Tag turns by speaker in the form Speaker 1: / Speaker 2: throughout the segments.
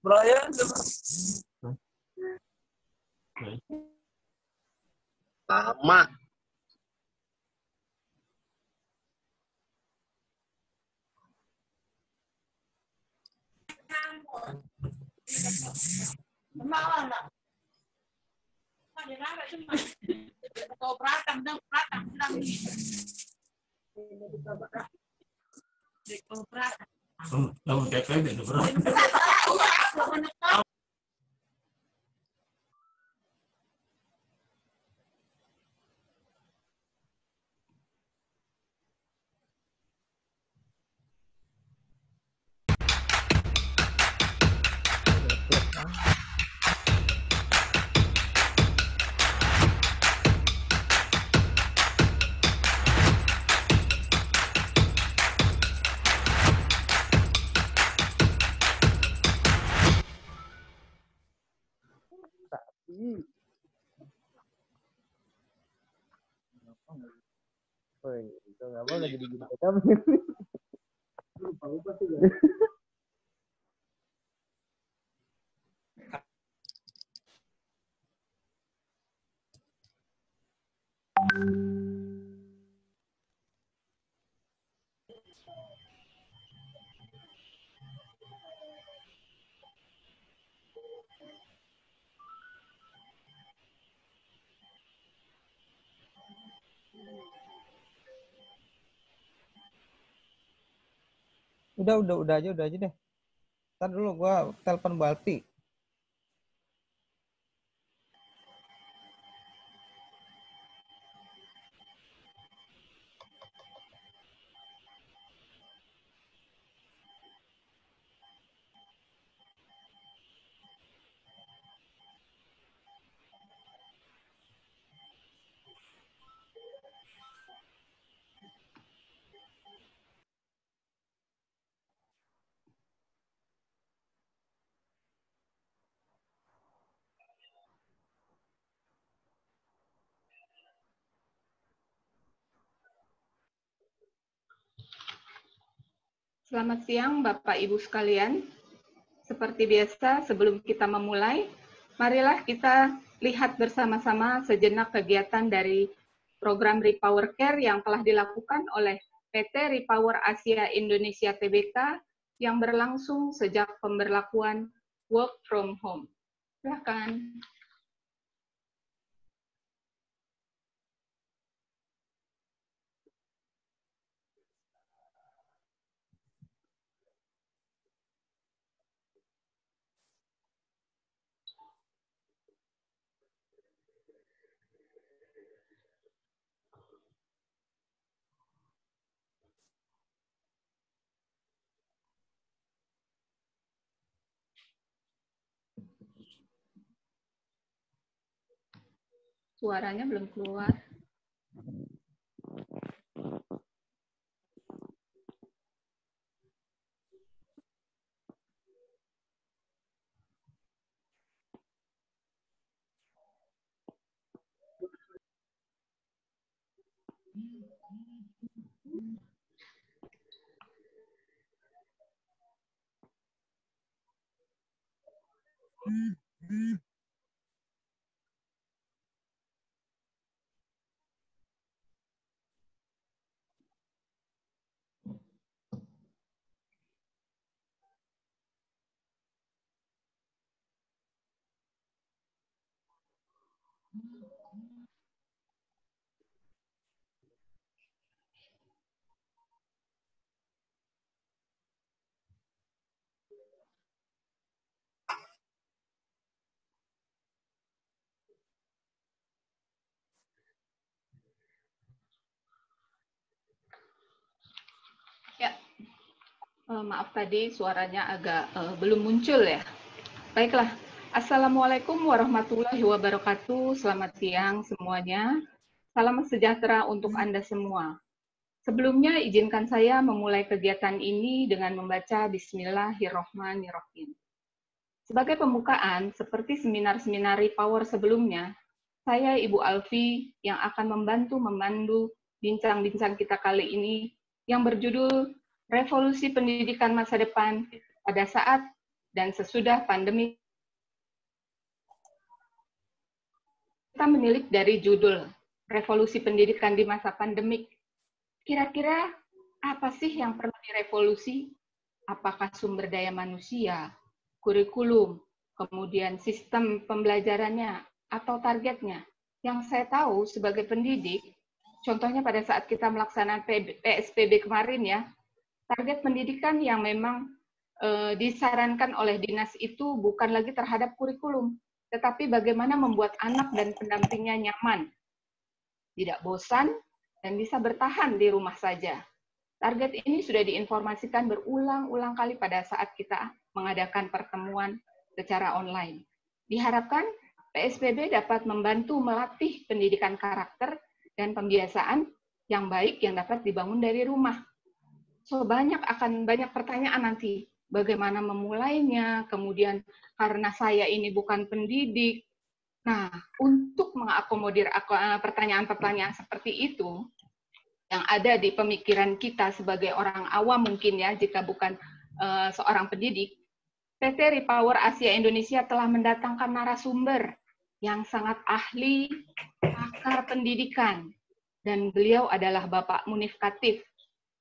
Speaker 1: Brian.
Speaker 2: Lama.
Speaker 3: Woi, itu nggak mau lagi digigit kami. Udah aja deh. Ntar dulu gua telepon Balti.
Speaker 4: Selamat siang Bapak Ibu sekalian. Seperti biasa sebelum kita memulai, marilah kita lihat bersama-sama sejenak kegiatan dari program Repower Care yang telah dilakukan oleh PT Repower Asia Indonesia Tbk yang berlangsung sejak pemberlakuan work from home. Silakan. Suaranya belum keluar. Ya, maaf tadi suaranya agak belum muncul ya. Baiklah, Assalamualaikum warahmatullahi wabarakatuh. Selamat siang semuanya. Salam sejahtera untuk Anda semua. Sebelumnya izinkan saya memulai kegiatan ini dengan membaca Bismillahirrohmanirrohim. Sebagai pembukaan, seperti seminar-seminar Repower sebelumnya, saya Ibu Alfi yang akan membantu memandu bincang-bincang kita kali ini yang berjudul revolusi pendidikan masa depan pada saat dan sesudah pandemi. Kita menilik dari judul, Revolusi Pendidikan di Masa Pandemik. Kira-kira apa sih yang perlu direvolusi? Apakah sumber daya manusia, kurikulum, kemudian sistem pembelajarannya, atau targetnya? Yang saya tahu sebagai pendidik, contohnya pada saat kita melaksanakan PSBB kemarin ya, target pendidikan yang memang disarankan oleh dinas itu bukan lagi terhadap kurikulum, tetapi bagaimana membuat anak dan pendampingnya nyaman, tidak bosan, dan bisa bertahan di rumah saja. Target ini sudah diinformasikan berulang-ulang kali pada saat kita mengadakan pertemuan secara online. Diharapkan PSBB dapat membantu melatih pendidikan karakter dan pembiasaan yang baik yang dapat dibangun dari rumah. So, banyak pertanyaan nanti. Bagaimana memulainya, kemudian karena saya ini bukan pendidik. Nah, untuk mengakomodir pertanyaan-pertanyaan seperti itu, yang ada di pemikiran kita sebagai orang awam mungkin ya, jika bukan seorang pendidik, PT Repower Asia Indonesia telah mendatangkan narasumber yang sangat ahli pakar pendidikan. Dan beliau adalah Bapak Munif Khatib.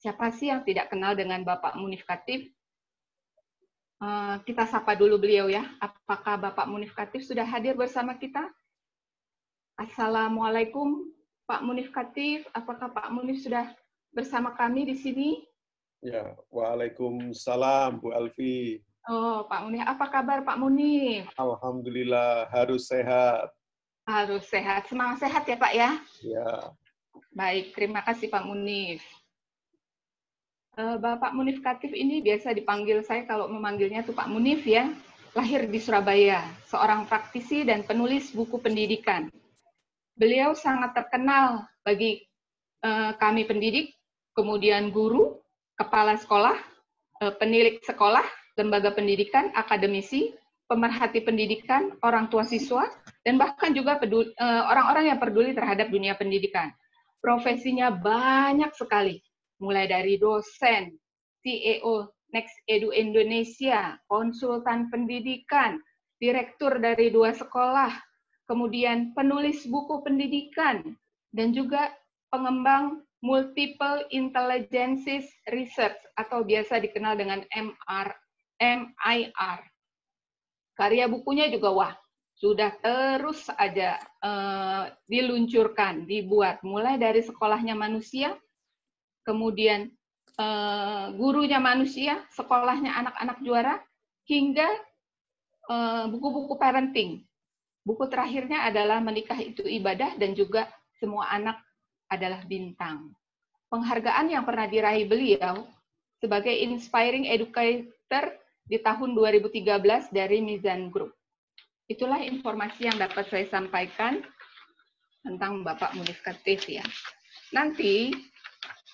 Speaker 4: Siapa sih yang tidak kenal dengan Bapak Munif Khatib? Kita sapa dulu beliau ya. Apakah Bapak Munif Khatib sudah hadir bersama kita? Assalamualaikum Pak Munif Khatib. Apakah Pak Munif sudah bersama kami di sini?
Speaker 1: Ya, waalaikumsalam Bu Alfi.
Speaker 4: Oh, Pak Munif, apa kabar Pak Munif?
Speaker 1: Alhamdulillah, harus sehat.
Speaker 4: Harus sehat. Semangat sehat ya Pak ya?
Speaker 1: Ya.
Speaker 4: Baik, terima kasih Pak Munif. Bapak Munif Khatib ini biasa dipanggil saya kalau memanggilnya tuh Pak Munif ya. Lahir di Surabaya, seorang praktisi dan penulis buku pendidikan. Beliau sangat terkenal bagi kami pendidik, kemudian guru, kepala sekolah, penilik sekolah, lembaga pendidikan, akademisi, pemerhati pendidikan, orang tua siswa, dan bahkan juga orang-orang yang peduli terhadap dunia pendidikan. Profesinya banyak sekali. Mulai dari dosen, CEO Next Edu Indonesia, konsultan pendidikan, direktur dari 2 sekolah, kemudian penulis buku pendidikan, dan juga pengembang Multiple Intelligences Research, atau biasa dikenal dengan MIR. Karya bukunya juga wah, sudah terus aja diluncurkan, dibuat, mulai dari Sekolahnya Manusia, kemudian gurunya manusia, sekolahnya anak-anak juara, hingga buku-buku parenting. Buku terakhirnya adalah Menikah Itu Ibadah dan juga Semua Anak Adalah Bintang. Penghargaan yang pernah diraih beliau sebagai Inspiring Educator di tahun 2013 dari Mizan Group. Itulah informasi yang dapat saya sampaikan tentang Bapak Munif Khatib ya. Nanti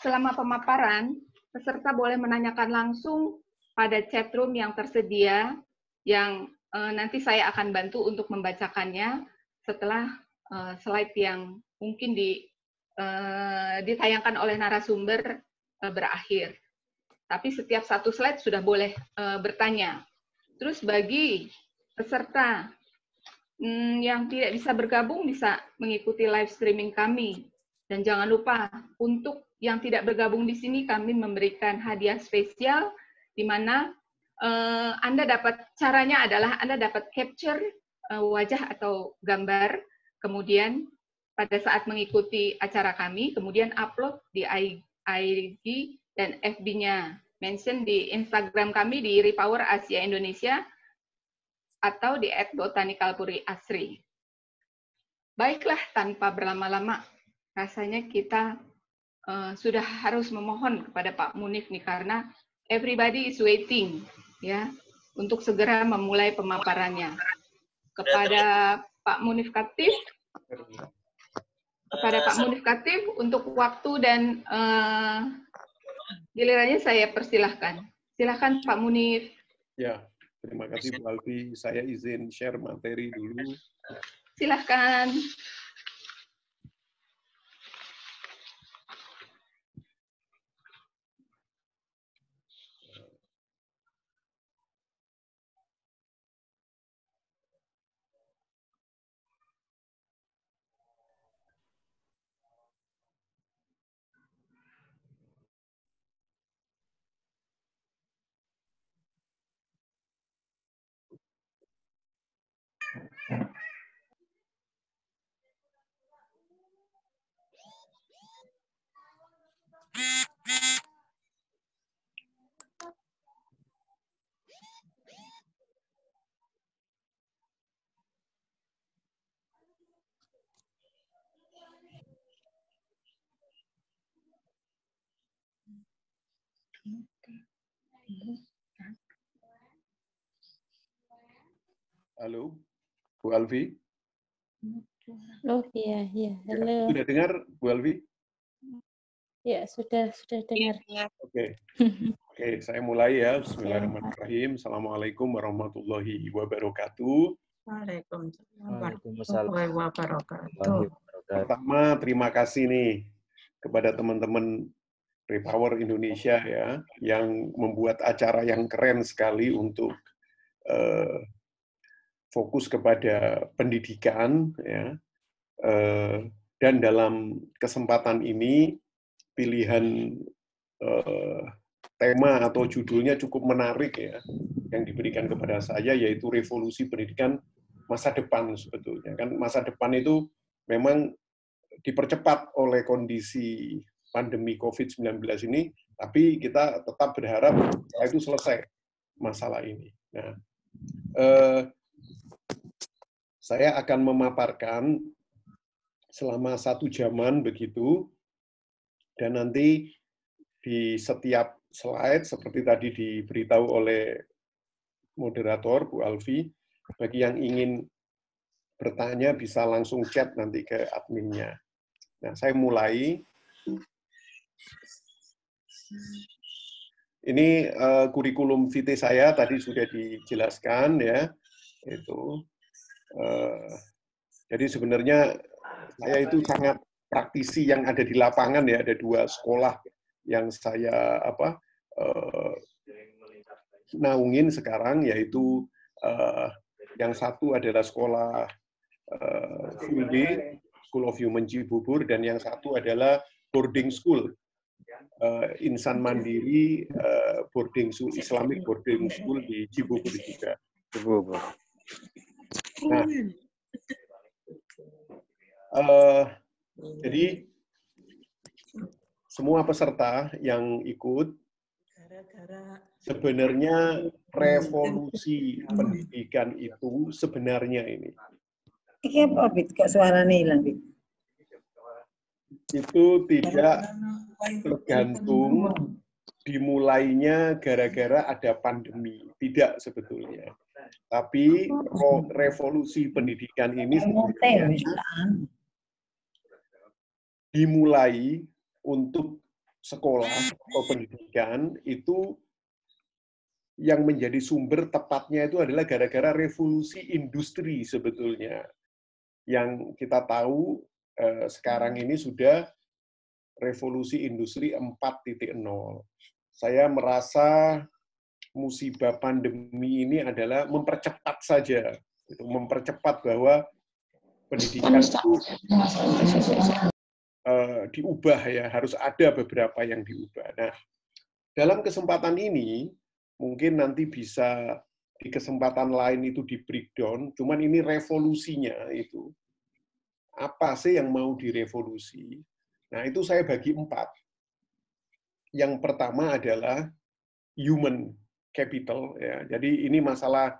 Speaker 4: selama pemaparan, peserta boleh menanyakan langsung pada chatroom yang tersedia, yang nanti saya akan bantu untuk membacakannya setelah slide yang mungkin ditayangkan oleh narasumber berakhir. Tapi setiap satu slide sudah boleh bertanya. Terus bagi peserta yang tidak bisa bergabung bisa mengikuti live streaming kami. Dan jangan lupa, untuk yang tidak bergabung di sini, kami memberikan hadiah spesial, di mana caranya adalah Anda dapat capture wajah atau gambar, kemudian pada saat mengikuti acara kami, kemudian upload di IG dan FB-nya, mention di Instagram kami di Repower Asia Indonesia, atau di @botanicalpuri_asri. Baiklah, tanpa berlama-lama, rasanya kita sudah harus memohon kepada Pak Munif nih, karena everybody is waiting ya untuk segera memulai pemaparannya. Kepada Pak Munif Khatib, untuk waktu dan gilirannya saya persilahkan. Silahkan Pak Munif.
Speaker 1: Ya, terima kasih Bu Alfi. Saya izin share materi dulu.
Speaker 4: Silahkan.
Speaker 1: Halo, Bu Alfi.
Speaker 5: Oh iya, iya. Halo.
Speaker 1: Sudah dengar, Bu Alfi?
Speaker 5: Ya, sudah dengar.
Speaker 1: Oke. Oke, saya mulai ya. Bismillahirrahmanirrahim. Assalamualaikum warahmatullahi wabarakatuh.
Speaker 6: Waalaikumsalam
Speaker 2: warahmatullahi wabarakatuh.
Speaker 1: Pertama, terima kasih nih kepada teman-teman Repower Indonesia ya, yang membuat acara yang keren sekali untuk fokus kepada pendidikan ya. Dan dalam kesempatan ini pilihan tema atau judulnya cukup menarik ya, yang diberikan kepada saya, yaitu revolusi pendidikan masa depan. Sebetulnya kan masa depan itu memang dipercepat oleh kondisi pandemi COVID-19 ini, tapi kita tetap berharap setelah itu selesai masalah ini. Nah, saya akan memaparkan selama 1 jaman begitu, dan nanti di setiap slide, seperti tadi diberitahu oleh moderator, Bu Alfi, bagi yang ingin bertanya bisa langsung chat nanti ke adminnya. Nah, saya mulai. Ini kurikulum vitae saya tadi sudah dijelaskan ya. Itu. Jadi sebenarnya saya itu sangat praktisi yang ada di lapangan ya. Ada 2 sekolah yang saya naungin sekarang, yaitu yang satu adalah sekolah full day, School of Human Cibubur, dan yang satu adalah boarding school, Insan Mandiri boarding school, Islamic boarding school di Cibubur juga. Nah, jadi semua peserta yang ikut sebenarnya revolusi pendidikan itu sebenarnya ini.
Speaker 7: Iki apa, Bit? Kok suaranya hilang, Bit?
Speaker 1: Itu tidak tergantung dimulainya gara-gara ada pandemi. Tidak sebetulnya. Tapi revolusi pendidikan ini sebenarnya dimulai untuk sekolah atau pendidikan itu yang menjadi sumber tepatnya itu adalah gara-gara revolusi industri sebetulnya. Yang kita tahu sekarang ini sudah revolusi industri 4.0. Saya merasa musibah pandemi ini adalah mempercepat saja, mempercepat bahwa pendidikan itu diubah ya, harus ada beberapa yang diubah. Nah, dalam kesempatan ini mungkin nanti bisa di kesempatan lain itu di breakdown, cuman ini revolusinya itu. Apa sih yang mau direvolusi? Nah, itu saya bagi 4. Yang pertama adalah human capital ya. Jadi ini masalah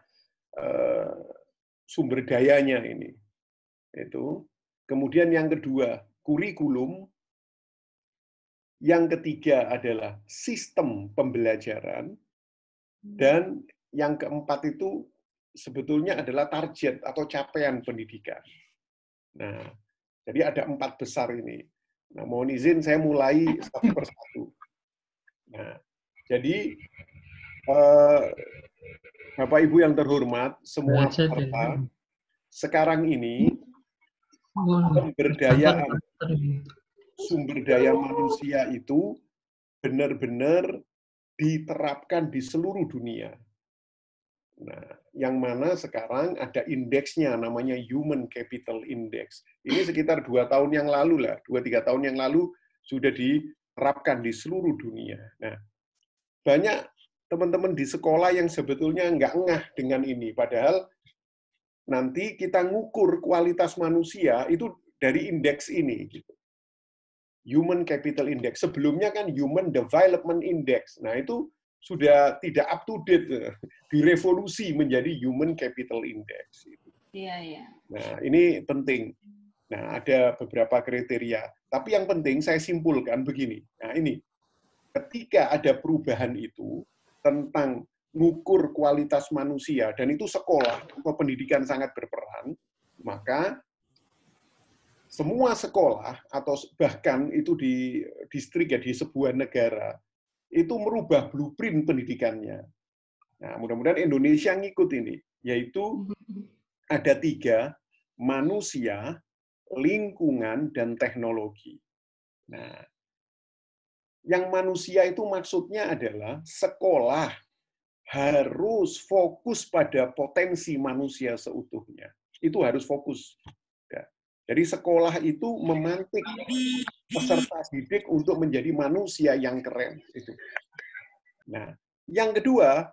Speaker 1: sumber dayanya ini. Itu. Kemudian yang kedua, kurikulum. Yang ketiga adalah sistem pembelajaran. Dan yang keempat itu sebetulnya adalah target atau capaian pendidikan. Nah, jadi ada 4 besar ini. Nah, mohon izin saya mulai satu persatu. Nah, jadi Bapak Ibu yang terhormat, semua peserta, sekarang ini sumber daya manusia itu benar-benar diterapkan di seluruh dunia. Nah, yang mana sekarang ada indeksnya, namanya Human Capital Index. Ini sekitar 2 tahun yang lalu lah, 2-3 tahun yang lalu sudah diterapkan di seluruh dunia. Nah, banyak teman-teman di sekolah yang sebetulnya nggak ngeh dengan ini, padahal nanti kita ngukur kualitas manusia itu dari indeks ini. Gitu. Human Capital Index. Sebelumnya kan Human Development Index. Nah, itu sudah tidak up to date, direvolusi menjadi Human Capital Index.
Speaker 4: Iya, iya.
Speaker 1: Nah, ini penting. Nah, ada beberapa kriteria. Tapi yang penting saya simpulkan begini. Nah, ini. Ketika ada perubahan itu tentang mengukur kualitas manusia, dan itu sekolah atau pendidikan sangat berperan, maka semua sekolah atau bahkan itu di distrik ya, di sebuah negara, itu merubah blueprint pendidikannya. Nah, mudah-mudahan Indonesia ngikut ini, yaitu ada 3, manusia, lingkungan, dan teknologi. Nah, yang manusia itu maksudnya adalah sekolah harus fokus pada potensi manusia seutuhnya. Itu harus fokus. Ya. Jadi sekolah itu memantik peserta didik untuk menjadi manusia yang keren. Itu. Nah, yang kedua,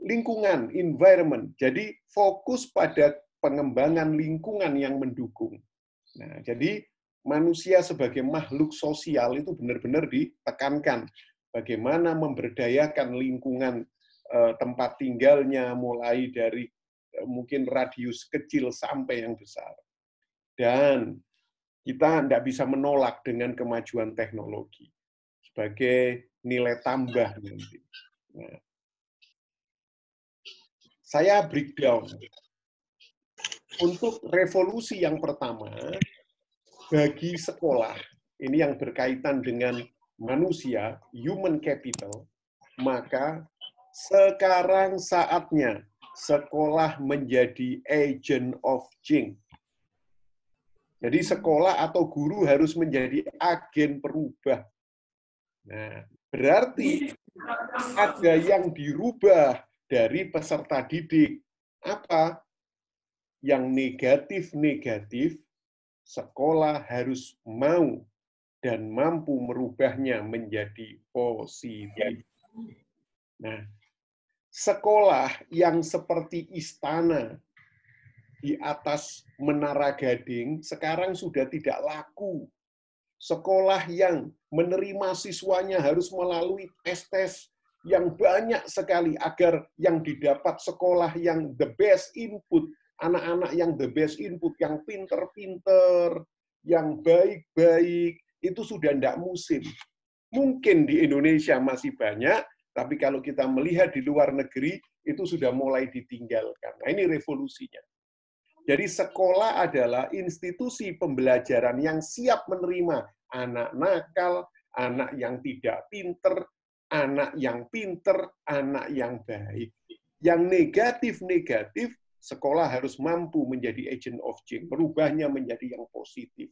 Speaker 1: lingkungan, environment. Jadi fokus pada pengembangan lingkungan yang mendukung. Nah, jadi manusia sebagai makhluk sosial itu benar-benar ditekankan. Bagaimana memberdayakan lingkungan tempat tinggalnya, mulai dari mungkin radius kecil sampai yang besar. Dan kita tidak bisa menolak dengan kemajuan teknologi sebagai nilai tambah nanti. Nah, saya breakdown. Untuk revolusi yang pertama, bagi sekolah, ini yang berkaitan dengan manusia, human capital, maka sekarang saatnya sekolah menjadi agent of change. Jadi sekolah atau guru harus menjadi agen perubah. Nah, berarti ada yang dirubah dari peserta didik. Apa? Yang negatif-negatif, sekolah harus mau dan mampu merubahnya menjadi positif. Nah, sekolah yang seperti istana di atas Menara Gading sekarang sudah tidak laku. Sekolah yang menerima siswanya harus melalui tes-tes yang banyak sekali agar yang didapat sekolah yang the best input, anak-anak yang the best input, yang pinter-pinter, yang baik-baik, itu sudah tidak musim. Mungkin di Indonesia masih banyak, tapi kalau kita melihat di luar negeri, itu sudah mulai ditinggalkan. Nah, ini revolusinya. Jadi sekolah adalah institusi pembelajaran yang siap menerima anak nakal, anak yang tidak pinter, anak yang pinter, anak yang baik. Yang negatif-negatif, sekolah harus mampu menjadi agent of change, merubahnya menjadi yang positif.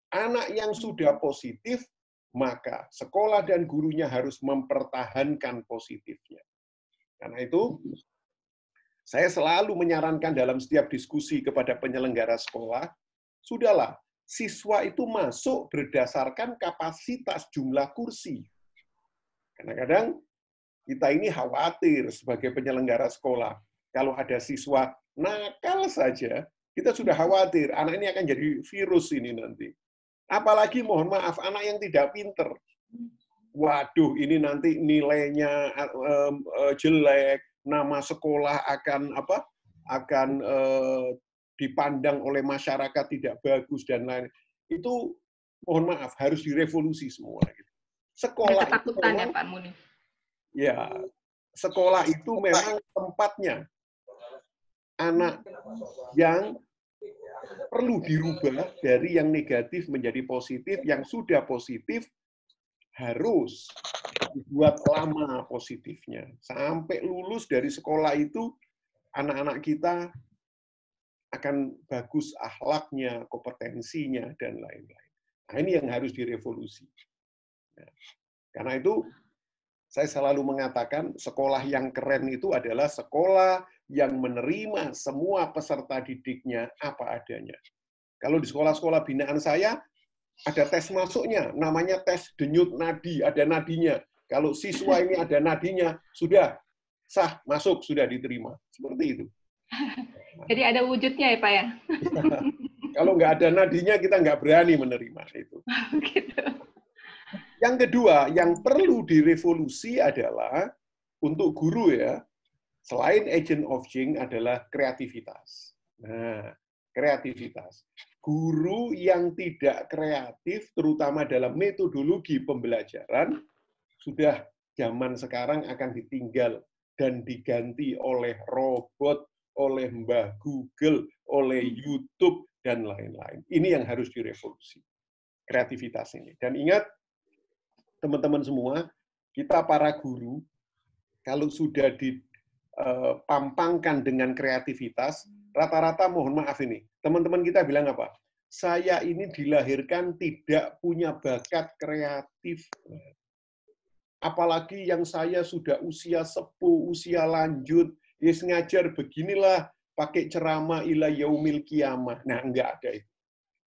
Speaker 1: Anak yang sudah positif, maka sekolah dan gurunya harus mempertahankan positifnya. Karena itu, saya selalu menyarankan dalam setiap diskusi kepada penyelenggara sekolah, sudahlah, siswa itu masuk berdasarkan kapasitas jumlah kursi. Kadang-kadang kita ini khawatir sebagai penyelenggara sekolah, kalau ada siswa nakal saja, kita sudah khawatir, anak ini akan jadi virus ini nanti. Apalagi mohon maaf, anak yang tidak pinter. Waduh, ini nanti nilainya jelek, nama sekolah akan dipandang oleh masyarakat tidak bagus dan lain. Itu mohon maaf harus direvolusi semua. Sekolah
Speaker 4: ketakutan
Speaker 1: itu
Speaker 4: ya Pak Muni.
Speaker 1: Ya, sekolah itu memang tempatnya anak yang perlu dirubah dari yang negatif menjadi positif, yang sudah positif harus dibuat lama positifnya. Sampai lulus dari sekolah itu, anak-anak kita akan bagus akhlaknya, kompetensinya, dan lain-lain. Nah, ini yang harus direvolusi. Nah, karena itu, saya selalu mengatakan sekolah yang keren itu adalah sekolah yang menerima semua peserta didiknya apa adanya. Kalau di sekolah-sekolah binaan saya, ada tes masuknya, namanya tes denyut nadi, ada nadinya. Kalau siswa ini ada nadinya, sudah sah, masuk, sudah diterima. Seperti itu.
Speaker 4: Jadi ada wujudnya ya Pak ya?
Speaker 1: Kalau nggak ada nadinya, kita nggak berani menerima itu.
Speaker 4: Gitu.
Speaker 1: Yang kedua, yang perlu direvolusi adalah untuk guru ya, selain agent of change adalah kreativitas. Nah, kreativitas. Guru yang tidak kreatif, terutama dalam metodologi pembelajaran, sudah zaman sekarang akan ditinggal dan diganti oleh robot, oleh Mbah Google, oleh YouTube, dan lain-lain. Ini yang harus direvolusi, kreativitas ini. Dan ingat, teman-teman semua, kita para guru, kalau sudah dipampangkan dengan kreativitas, rata-rata mohon maaf ini, teman-teman kita bilang apa? Saya ini dilahirkan tidak punya bakat kreatif. Apalagi yang saya sudah usia sepuh, usia lanjut, yes ngajar beginilah, pakai ceramah ila yaumil qiyamah. Nah, enggak ada itu.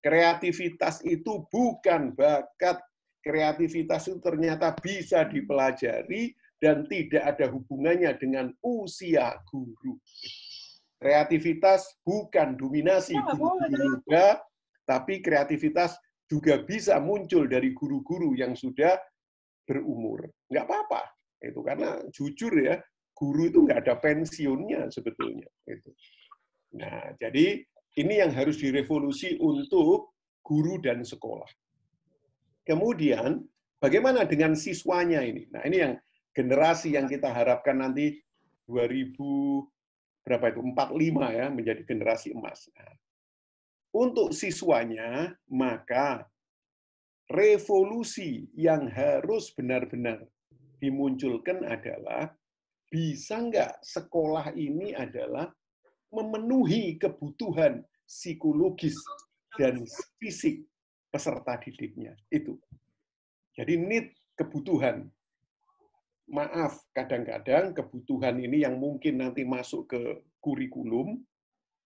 Speaker 1: Kreativitas itu bukan bakat. Kreativitas itu ternyata bisa dipelajari dan tidak ada hubungannya dengan usia guru. Kreativitas bukan dominasi guru-guru muda, tapi kreativitas juga bisa muncul dari guru-guru yang sudah berumur. Nggak apa-apa. Itu karena jujur ya, guru itu nggak ada pensiunnya sebetulnya. Itu. Nah, jadi ini yang harus direvolusi untuk guru dan sekolah. Kemudian, bagaimana dengan siswanya ini? Nah, ini yang generasi yang kita harapkan nanti 45 ya, menjadi generasi emas. Nah, untuk siswanya, maka revolusi yang harus benar-benar dimunculkan adalah bisa nggak sekolah ini adalah memenuhi kebutuhan psikologis dan fisik peserta didiknya. Itu. Jadi need, kebutuhan. Maaf, kadang-kadang kebutuhan ini yang mungkin nanti masuk ke kurikulum,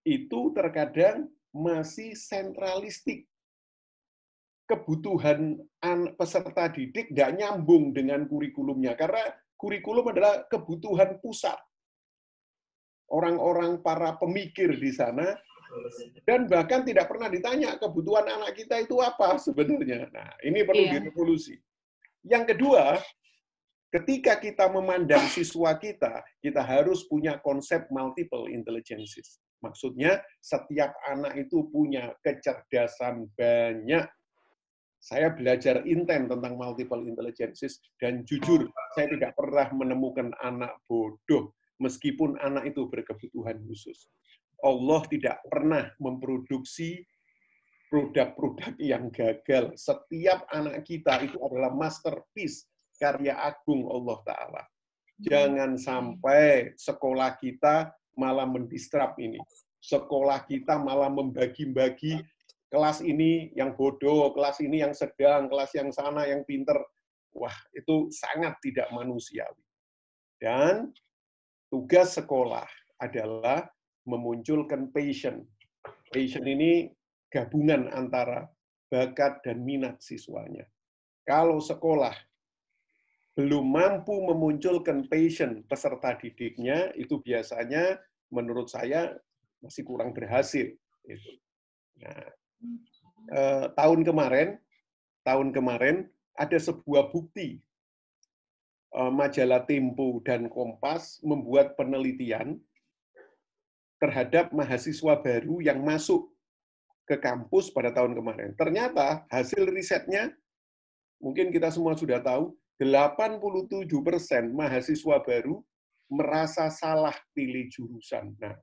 Speaker 1: itu terkadang masih sentralistik. Kebutuhan peserta didik tidak nyambung dengan kurikulumnya, karena kurikulum adalah kebutuhan pusat. Orang-orang para pemikir di sana, dan bahkan tidak pernah ditanya kebutuhan anak kita itu apa sebenarnya. Nah, ini perlu direvolusi. Yang kedua, ketika kita memandang siswa kita harus punya konsep multiple intelligences. Maksudnya, setiap anak itu punya kecerdasan banyak. Saya belajar intens tentang multiple intelligences, dan jujur, saya tidak pernah menemukan anak bodoh, meskipun anak itu berkebutuhan khusus. Allah tidak pernah memproduksi produk-produk yang gagal. Setiap anak kita itu adalah masterpiece, karya agung Allah Ta'ala. Jangan sampai sekolah kita malah mendistrap ini. Sekolah kita malah membagi-bagi kelas ini yang bodoh, kelas ini yang sedang, kelas yang sana yang pinter. Wah, itu sangat tidak manusiawi. Dan tugas sekolah adalah memunculkan passion. Passion ini gabungan antara bakat dan minat siswanya. Kalau sekolah belum mampu memunculkan passion peserta didiknya, itu biasanya menurut saya masih kurang berhasil. Nah, tahun kemarin ada sebuah bukti. Majalah Tempo dan Kompas membuat penelitian terhadap mahasiswa baru yang masuk ke kampus pada tahun kemarin. Ternyata hasil risetnya, mungkin kita semua sudah tahu, 87% mahasiswa baru merasa salah pilih jurusan. Nah,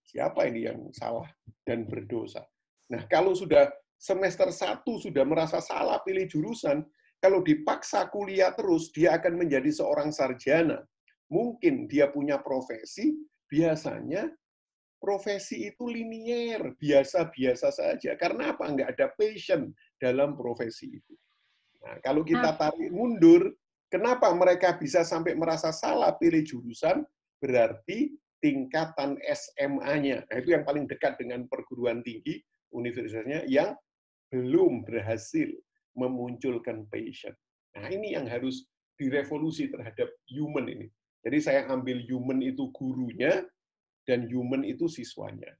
Speaker 1: siapa ini yang salah dan berdosa? Nah, kalau sudah semester 1 sudah merasa salah pilih jurusan, kalau dipaksa kuliah terus, dia akan menjadi seorang sarjana. Mungkin dia punya profesi, biasanya profesi itu linier, biasa-biasa saja. Karena apa? Nggak ada passion dalam profesi itu. Nah, kalau kita tarik mundur, kenapa mereka bisa sampai merasa salah pilih jurusan? Berarti tingkatan SMA-nya, nah itu yang paling dekat dengan perguruan tinggi, universitasnya, yang belum berhasil memunculkan passion. Nah, ini yang harus direvolusi terhadap human ini. Jadi saya ambil human itu gurunya, dan human itu siswanya.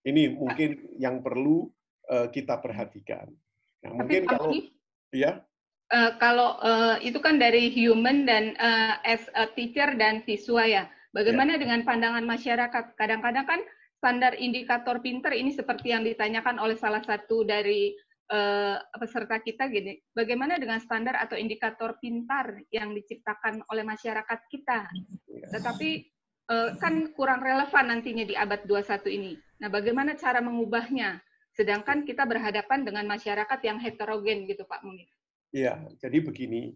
Speaker 1: Ini mungkin yang perlu kita perhatikan. Nah, mungkin
Speaker 4: Pak
Speaker 1: kalau
Speaker 4: Muni,
Speaker 1: ya,
Speaker 4: kalau itu kan dari human dan as a teacher dan siswa ya. Bagaimana dengan pandangan masyarakat? Kadang-kadang kan standar indikator pinter ini seperti yang ditanyakan oleh salah satu dari peserta kita gini, bagaimana dengan standar atau indikator pintar yang diciptakan oleh masyarakat kita? Tetapi kan kurang relevan nantinya di abad 21 ini. Nah, bagaimana cara mengubahnya? Sedangkan kita berhadapan dengan masyarakat yang heterogen gitu, Pak Munif.
Speaker 1: ya, jadi begini,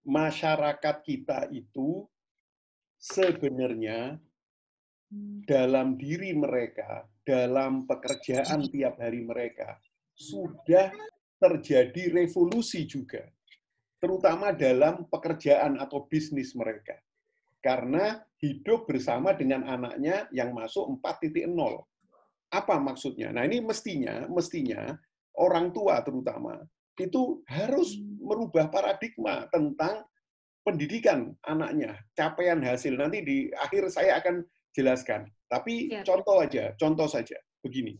Speaker 1: masyarakat kita itu sebenarnya dalam diri mereka, dalam pekerjaan tiap hari mereka, sudah terjadi revolusi juga, terutama dalam pekerjaan atau bisnis mereka. Karena hidup bersama dengan anaknya yang masuk 4.0. Apa maksudnya? Nah, ini mestinya orang tua terutama itu harus merubah paradigma tentang pendidikan anaknya, capaian hasil. Nanti di akhir saya akan jelaskan. Tapi contoh saja, begini.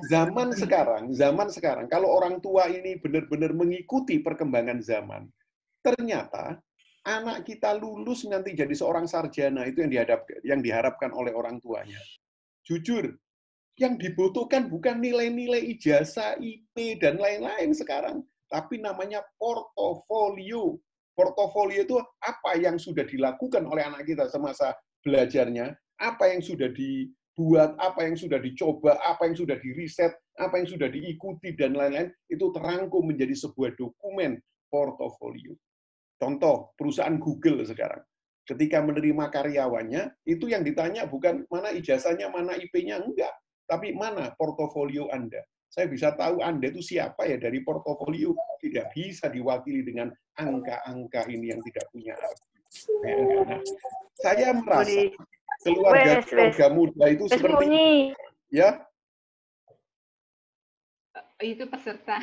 Speaker 1: Zaman sekarang, kalau orang tua ini benar-benar mengikuti perkembangan zaman, ternyata anak kita lulus nanti jadi seorang sarjana, itu yang diharapkan oleh orang tuanya. Jujur, yang dibutuhkan bukan nilai-nilai ijazah, IP, dan lain-lain sekarang, tapi namanya portofolio. Portofolio itu apa yang sudah dilakukan oleh anak kita semasa belajarnya, apa yang sudah dibuat, apa yang sudah dicoba, apa yang sudah diriset, apa yang sudah diikuti, dan lain-lain, itu terangkum menjadi sebuah dokumen portofolio. Contoh, perusahaan Google sekarang. Ketika menerima karyawannya, itu yang ditanya bukan mana ijazahnya, mana IP-nya, enggak. Tapi mana portofolio Anda? Saya bisa tahu Anda itu siapa ya dari portofolio. Tidak bisa diwakili dengan angka-angka ini yang tidak punya arti. Nah, saya merasa keluarga muda itu seperti ya.
Speaker 4: Itu peserta.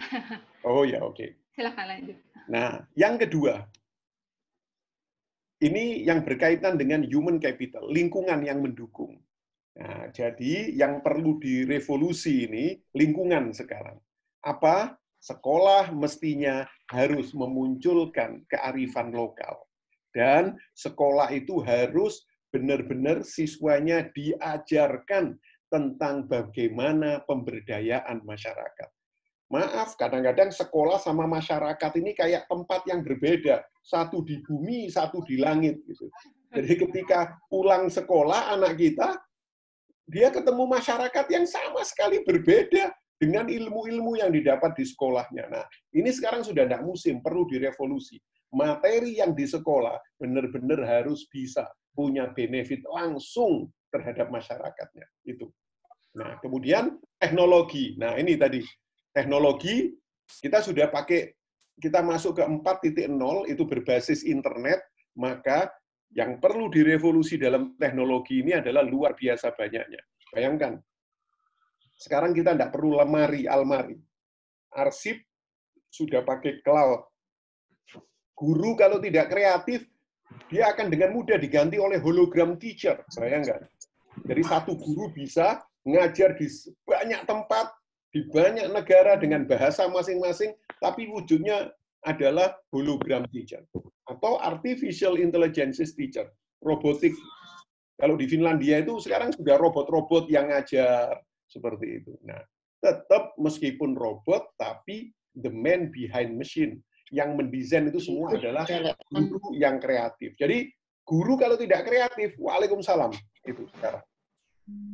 Speaker 1: Oh ya, oke.
Speaker 4: Silakan lanjut.
Speaker 1: Nah, yang kedua, ini yang berkaitan dengan human capital, lingkungan yang mendukung. Nah, jadi yang perlu direvolusi ini lingkungan sekarang. Apa? Sekolah mestinya harus memunculkan kearifan lokal. Dan sekolah itu harus benar-benar siswanya diajarkan tentang bagaimana pemberdayaan masyarakat. Maaf, kadang-kadang sekolah sama masyarakat ini kayak tempat yang berbeda. Satu di bumi, satu di langit. Gitu. Jadi ketika pulang sekolah, anak kita, dia ketemu masyarakat yang sama sekali berbeda dengan ilmu-ilmu yang didapat di sekolahnya. Nah, ini sekarang sudah tidak musim, perlu direvolusi. Materi yang di sekolah benar-benar harus bisa punya benefit langsung terhadap masyarakatnya. Itu. Nah, kemudian teknologi. Nah, ini tadi. Teknologi, kita sudah pakai, kita masuk ke 4.0, itu berbasis internet, maka yang perlu direvolusi dalam teknologi ini adalah luar biasa banyaknya. Bayangkan, sekarang kita tidak perlu almari. Arsip sudah pakai cloud. Guru kalau tidak kreatif, dia akan dengan mudah diganti oleh hologram teacher. Bayangkan. Jadi satu guru bisa ngajar di banyak tempat, di banyak negara dengan bahasa masing-masing, tapi wujudnya adalah hologram teacher. Atau artificial intelligence teacher, robotik. Kalau di Finlandia itu sekarang sudah robot-robot yang ngajar, seperti itu. Nah, tetap meskipun robot, tapi the man behind machine. Yang mendesain itu semua adalah guru yang kreatif. Jadi, guru kalau tidak kreatif, waalaikumsalam. Itu sekarang.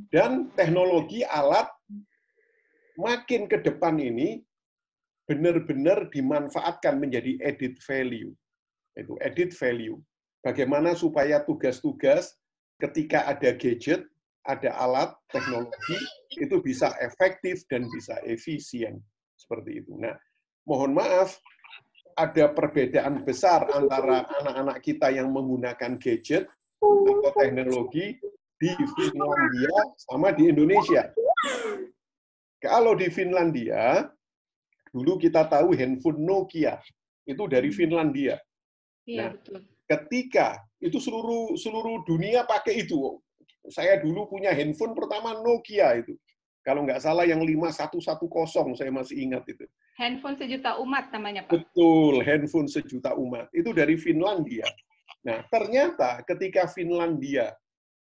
Speaker 1: Dan teknologi alat makin ke depan ini benar-benar dimanfaatkan menjadi added value. Itu added value. Bagaimana supaya tugas-tugas ketika ada gadget, ada alat teknologi, itu bisa efektif dan bisa efisien. Seperti itu. Nah, mohon maaf, ada perbedaan besar antara anak-anak kita yang menggunakan gadget atau teknologi di Finlandia sama di Indonesia. Kalau di Finlandia, dulu kita tahu handphone Nokia, itu dari Finlandia.
Speaker 4: Iya,
Speaker 1: Nah,
Speaker 4: betul.
Speaker 1: ketika itu seluruh dunia pakai itu, saya dulu punya handphone pertama Nokia itu. Kalau nggak salah yang 5110, saya masih ingat itu.
Speaker 4: Handphone sejuta umat namanya, Pak.
Speaker 1: Betul, handphone sejuta umat. Itu dari Finlandia. Nah, ternyata ketika Finlandia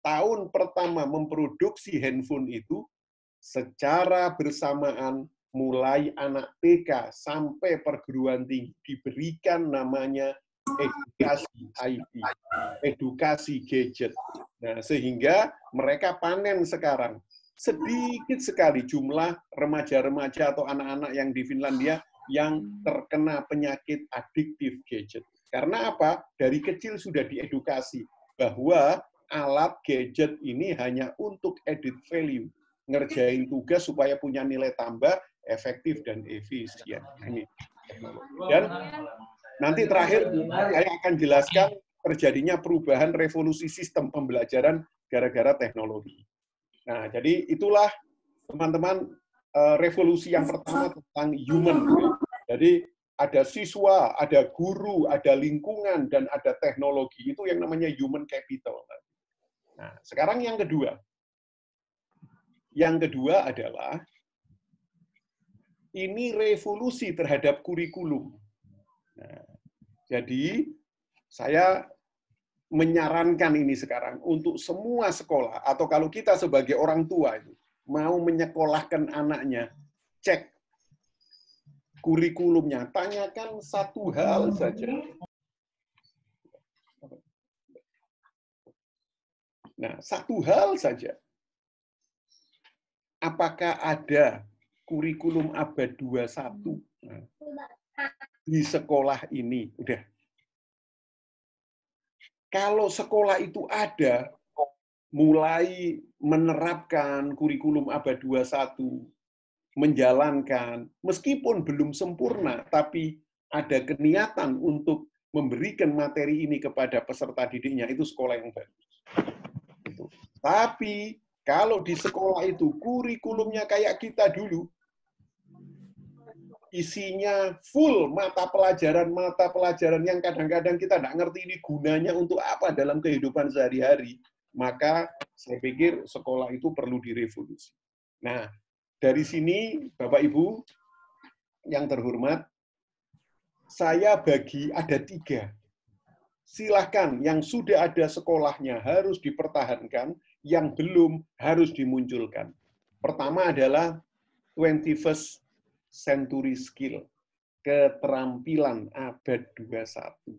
Speaker 1: tahun pertama memproduksi handphone itu, secara bersamaan mulai anak TK sampai perguruan tinggi diberikan namanya edukasi IT, edukasi gadget. Nah, sehingga mereka panen sekarang. Sedikit sekali jumlah remaja-remaja atau anak-anak yang di Finlandia yang terkena penyakit adiktif gadget. Karena apa? Dari kecil sudah diedukasi bahwa alat gadget ini hanya untuk added value, ngerjain tugas supaya punya nilai tambah, efektif dan efisien. Ini teknologi. Dan nanti terakhir saya akan jelaskan terjadinya perubahan revolusi sistem pembelajaran gara-gara teknologi. Nah, jadi itulah teman-teman revolusi yang pertama tentang human. Jadi ada siswa, ada guru, ada lingkungan, dan ada teknologi. Itu yang namanya human capital. Nah, sekarang yang kedua. Yang kedua adalah ini revolusi terhadap kurikulum. Nah, jadi saya menyarankan ini sekarang untuk semua sekolah, atau kalau kita sebagai orang tua itu mau menyekolahkan anaknya, cek kurikulumnya, tanyakan satu hal saja. Nah, satu hal saja. Apakah ada kurikulum abad 21 di sekolah ini? Udah. Kalau sekolah itu ada, mulai menerapkan kurikulum abad 21, menjalankan, meskipun belum sempurna, tapi ada keniatan untuk memberikan materi ini kepada peserta didiknya, itu sekolah yang bagus. Tapi, kalau di sekolah itu kurikulumnya kayak kita dulu, isinya full mata pelajaran yang kadang-kadang kita nggak ngerti ini gunanya untuk apa dalam kehidupan sehari-hari, maka saya pikir sekolah itu perlu direvolusi. Nah, dari sini, Bapak Ibu yang terhormat, saya bagi ada 3. Silahkan, yang sudah ada sekolahnya harus dipertahankan, yang belum harus dimunculkan. Pertama adalah 21st century skill, keterampilan abad 21.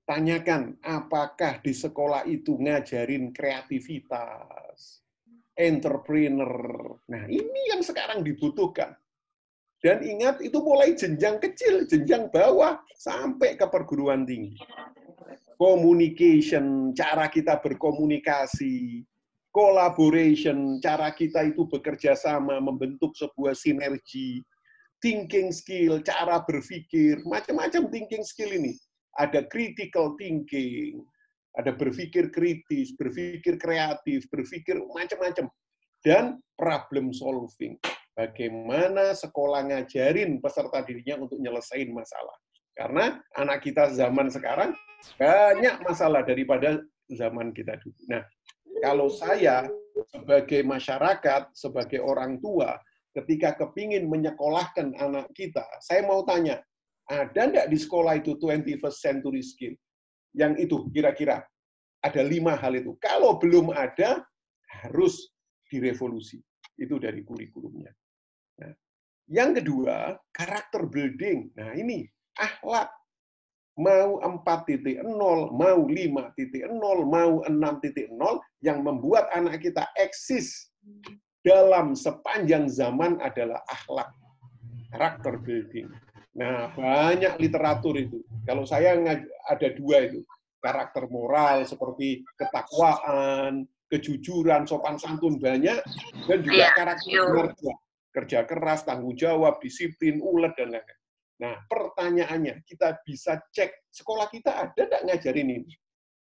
Speaker 1: Tanyakan, apakah di sekolah itu ngajarin kreativitas, entrepreneur. Nah, ini yang sekarang dibutuhkan. Dan ingat, itu mulai jenjang kecil, jenjang bawah, sampai ke perguruan tinggi. Communication, cara kita berkomunikasi, collaboration, cara kita itu bekerja sama, membentuk sebuah sinergi, thinking skill, cara berpikir, macam-macam thinking skill ini. Ada critical thinking, ada berpikir kritis, berpikir kreatif, berpikir macam-macam. Dan problem solving. Bagaimana sekolah ngajarin peserta dirinya untuk nyelesain masalah. Karena anak kita zaman sekarang banyak masalah daripada zaman kita dulu. Nah, kalau saya sebagai masyarakat, sebagai orang tua, ketika kepingin menyekolahkan anak kita, saya mau tanya, ada nggak di sekolah itu 21st century skill? Yang itu kira-kira ada 5 hal itu. Kalau belum ada, harus direvolusi. Itu dari kurikulumnya. Nah, yang kedua, karakter building. Nah, ini akhlak. Mau 4.0, mau 5.0, mau 6.0, yang membuat anak kita eksis dalam sepanjang zaman adalah akhlak, karakter building. Nah, banyak literatur itu. Kalau saya ada 2 itu, karakter moral seperti ketakwaan, kejujuran, sopan santun banyak, dan juga karakter kerja keras, tanggung jawab, disiplin, ulet, dan lain-lain. Nah, pertanyaannya, kita bisa cek, sekolah kita ada nggak ngajarin ini?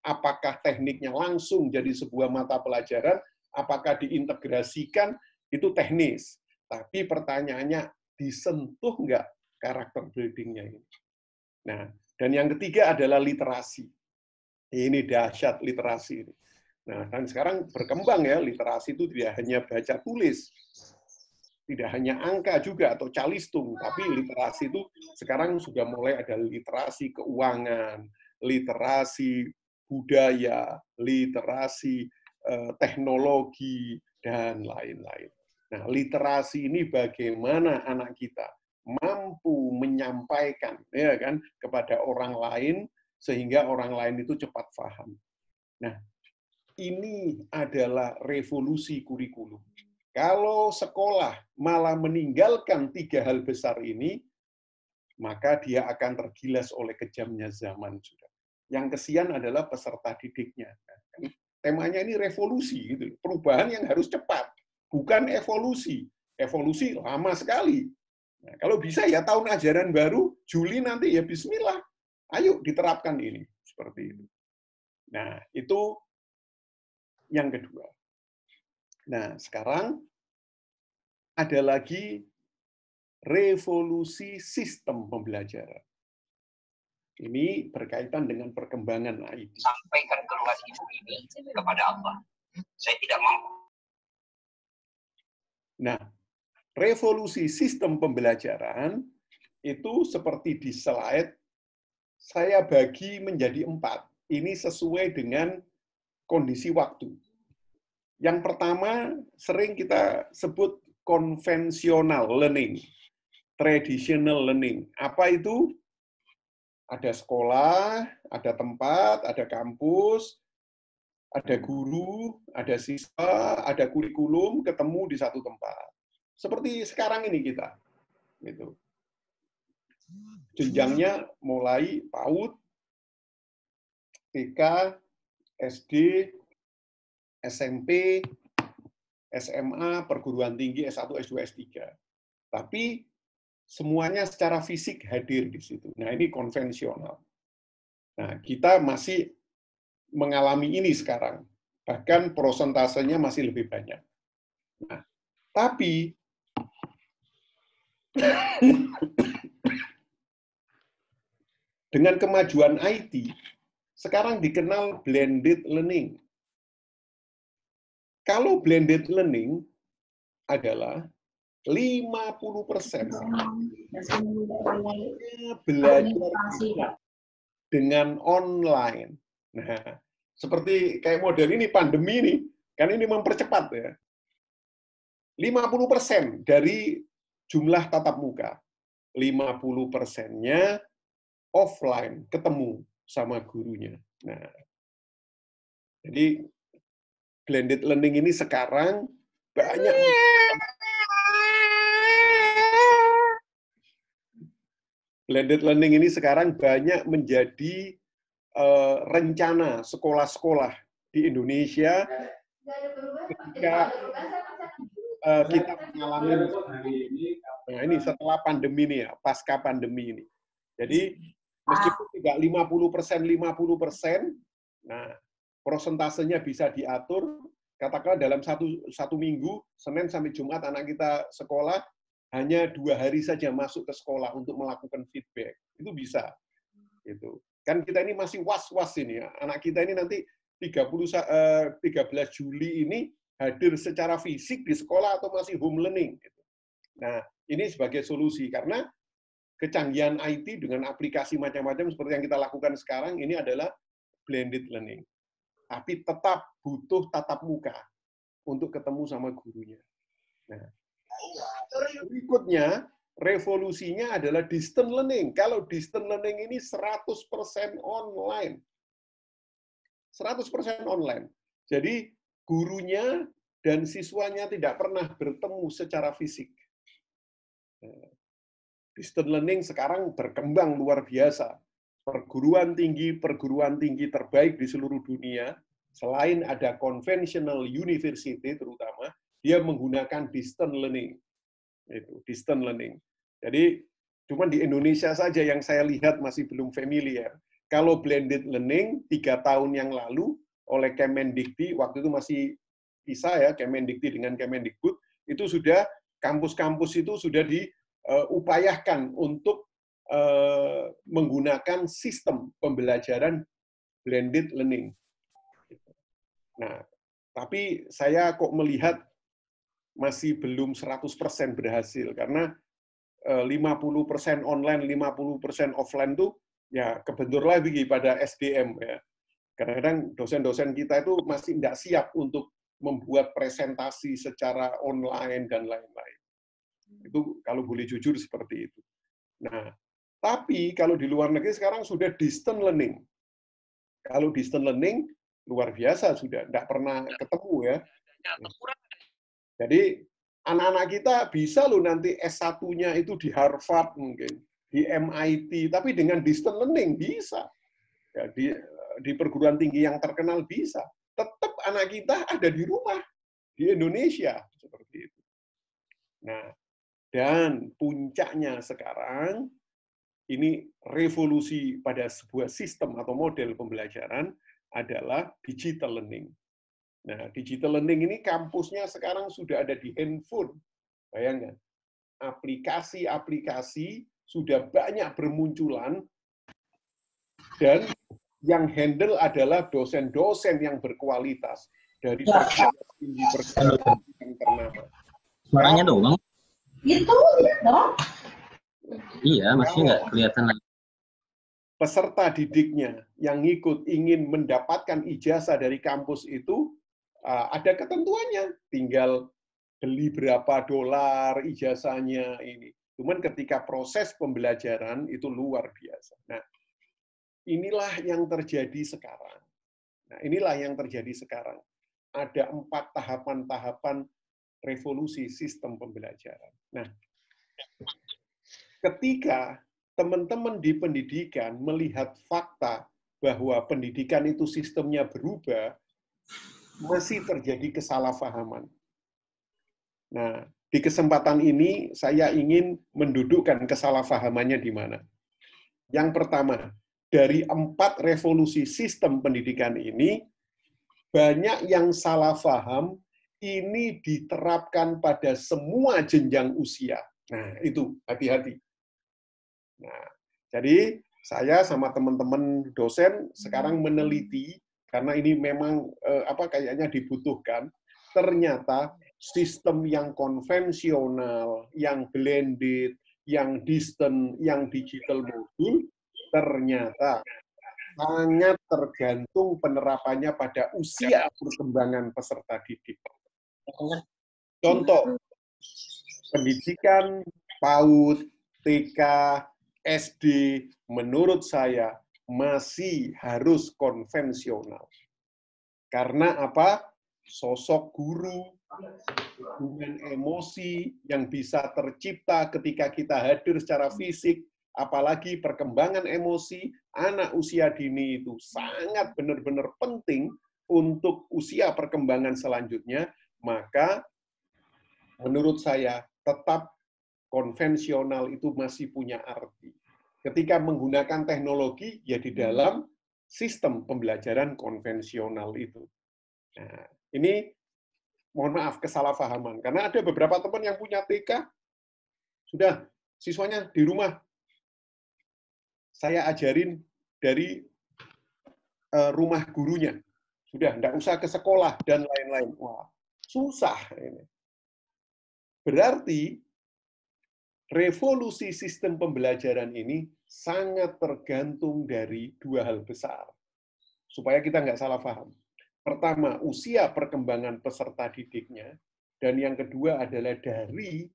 Speaker 1: Apakah tekniknya langsung jadi sebuah mata pelajaran, apakah diintegrasikan, itu teknis. Tapi pertanyaannya, disentuh nggak karakter building-nya ini? Nah, dan yang ketiga adalah literasi. Ini dahsyat literasi ini. Nah, dan sekarang berkembang ya, literasi itu tidak hanya baca tulis, tidak hanya angka juga atau calistung, tapi literasi itu sekarang sudah mulai ada literasi keuangan, literasi budaya, literasi teknologi, dan lain-lain. Nah, literasi ini bagaimana anak kita mampu menyampaikan ya kan kepada orang lain sehingga orang lain itu cepat paham. Nah, ini adalah revolusi kurikulum. Kalau sekolah malah meninggalkan 3 hal besar ini, maka dia akan tergilas oleh kejamnya zaman sudah. Yang kesian adalah peserta didiknya. Temanya ini revolusi, gitu. Perubahan yang harus cepat, bukan evolusi. Evolusi lama sekali. Nah, kalau bisa ya tahun ajaran baru, Juli nanti ya bismillah. Ayo diterapkan ini. Seperti itu. Nah, itu yang kedua. Nah, sekarang ada lagi revolusi sistem pembelajaran. Ini berkaitan dengan perkembangan IT.
Speaker 8: Sampaikan keluhan ibu ini kepada Allah. Saya tidak mampu.
Speaker 1: Nah, revolusi sistem pembelajaran itu seperti di slide, saya bagi menjadi 4. Ini sesuai dengan kondisi waktu. Yang pertama, sering kita sebut konvensional learning, traditional learning. Apa itu? Ada sekolah, ada tempat, ada kampus, ada guru, ada siswa, ada kurikulum, ketemu di satu tempat. Seperti sekarang ini kita. Gitu. Jenjangnya mulai PAUD, TK, SD, SMP, SMA, perguruan tinggi, S1, S2, S3. Tapi semuanya secara fisik hadir di situ. Nah, ini konvensional. Nah, kita masih mengalami ini sekarang. Bahkan prosentasenya masih lebih banyak. Nah, tapi dengan kemajuan IT, sekarang dikenal blended learning. Kalau blended learning adalah 50% belajar dengan online. Nah, seperti kayak model ini, pandemi ini, kan ini mempercepat ya. 50% dari jumlah tatap muka. 50%-nya offline, ketemu sama gurunya. Nah, jadi blended learning ini sekarang banyak menjadi rencana sekolah-sekolah di Indonesia ketika kita mengalami nah ini setelah pandemi ini ya, pasca pandemi ini. Jadi meskipun tidak 50%, nah prosentasenya bisa diatur, katakanlah dalam satu minggu, Senin sampai Jumat anak kita sekolah, hanya 2 hari saja masuk ke sekolah untuk melakukan feedback. Itu bisa. Gitu. Kan kita ini masih was-was ini ya. Anak kita ini nanti 13 Juli ini hadir secara fisik di sekolah atau masih home learning. Gitu. Nah, ini sebagai solusi. Karena kecanggihan IT dengan aplikasi macam-macam seperti yang kita lakukan sekarang, ini adalah blended learning. Tapi tetap butuh tatap muka untuk ketemu sama gurunya. Nah, berikutnya, revolusinya adalah distance learning. Kalau distance learning ini 100% online. 100% online. Jadi, gurunya dan siswanya tidak pernah bertemu secara fisik. Distance learning sekarang berkembang luar biasa. Perguruan tinggi terbaik di seluruh dunia, selain ada conventional university terutama, dia menggunakan distance learning. Itu, distance learning. Jadi, cuma di Indonesia saja yang saya lihat masih belum familiar. Kalau blended learning, 3 tahun yang lalu, oleh Kemendikti, waktu itu masih pisah ya, Kemendikti dengan Kemendikbud, itu sudah, kampus-kampus itu sudah diupayakan untuk menggunakan sistem pembelajaran blended learning. Nah, tapi saya kok melihat masih belum 100% berhasil, karena 50% online, 50% offline tuh ya kebentur lagi pada SDM ya. Kadang-kadang dosen-dosen kita itu masih tidak siap untuk membuat presentasi secara online dan lain-lain. Itu kalau boleh jujur seperti itu. Nah, tapi kalau di luar negeri sekarang sudah distant learning. Kalau distant learning luar biasa sudah, tidak pernah ketemu ya. Jadi anak-anak kita bisa loh nanti S1-nya itu di Harvard mungkin, di MIT, tapi dengan distant learning bisa. Ya, di perguruan tinggi yang terkenal bisa. Tetap anak kita ada di rumah, di Indonesia. Seperti itu. Nah, dan puncaknya sekarang, ini revolusi pada sebuah sistem atau model pembelajaran adalah digital learning. Nah, digital learning ini kampusnya sekarang sudah ada di handphone. Bayangkan, aplikasi-aplikasi sudah banyak bermunculan, dan yang handle adalah dosen-dosen yang berkualitas dari tinggi perguruan yang ternama.
Speaker 9: Suaranya doang.
Speaker 7: Itu dong.
Speaker 9: Iya, masih nggak kelihatan lagi.
Speaker 1: Peserta didiknya yang ikut ingin mendapatkan ijazah dari kampus itu, ada ketentuannya. Tinggal beli berapa dolar ijazahnya ini. Cuman ketika proses pembelajaran itu luar biasa. Nah, inilah yang terjadi sekarang. Nah, inilah yang terjadi sekarang. Ada 4 tahapan-tahapan revolusi sistem pembelajaran. Nah, ketika teman-teman di pendidikan melihat fakta bahwa pendidikan itu sistemnya berubah, masih terjadi kesalahpahaman. Nah, di kesempatan ini saya ingin mendudukkan kesalahpahamannya di mana. Yang pertama, dari 4 revolusi sistem pendidikan ini, banyak yang salah paham ini diterapkan pada semua jenjang usia. Nah, itu hati-hati. Nah, jadi saya sama teman-teman dosen sekarang meneliti, karena ini memang kayaknya dibutuhkan. Ternyata sistem yang konvensional, yang blended, yang distant, yang digital modul, ternyata sangat tergantung penerapannya pada usia perkembangan peserta didik. Contoh, pendidikan PAUD, TK, SD, menurut saya masih harus konvensional. Karena apa? Sosok guru, hubungan emosi yang bisa tercipta ketika kita hadir secara fisik, apalagi perkembangan emosi anak usia dini itu sangat benar-benar penting untuk usia perkembangan selanjutnya, maka menurut saya tetap konvensional itu masih punya arti. Ketika menggunakan teknologi, ya di dalam sistem pembelajaran konvensional itu. Nah, ini mohon maaf kesalahpahaman, karena ada beberapa teman yang punya TK, sudah siswanya di rumah, saya ajarin dari rumah gurunya, sudah tidak usah ke sekolah dan lain-lain. Wah, susah ini. Berarti revolusi sistem pembelajaran ini sangat tergantung dari 2 hal besar, supaya kita nggak salah paham. Pertama, usia perkembangan peserta didiknya, dan yang kedua adalah dari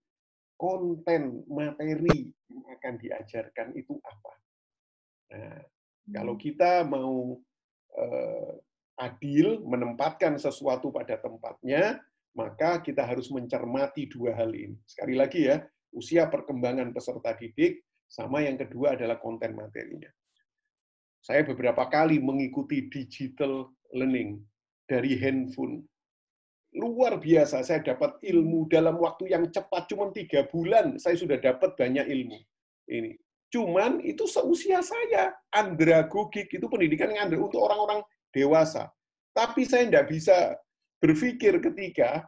Speaker 1: konten materi yang akan diajarkan itu apa. Nah, kalau kita mau adil menempatkan sesuatu pada tempatnya, maka kita harus mencermati 2 hal ini. Sekali lagi ya, usia perkembangan peserta didik, sama yang kedua adalah konten materinya. Saya beberapa kali mengikuti digital learning dari handphone. Luar biasa, saya dapat ilmu dalam waktu yang cepat, cuma 3 bulan, saya sudah dapat banyak ilmu. Ini. Cuman itu seusia saya, andragogik, itu pendidikan yang untuk orang-orang dewasa. Tapi saya tidak bisa berpikir ketika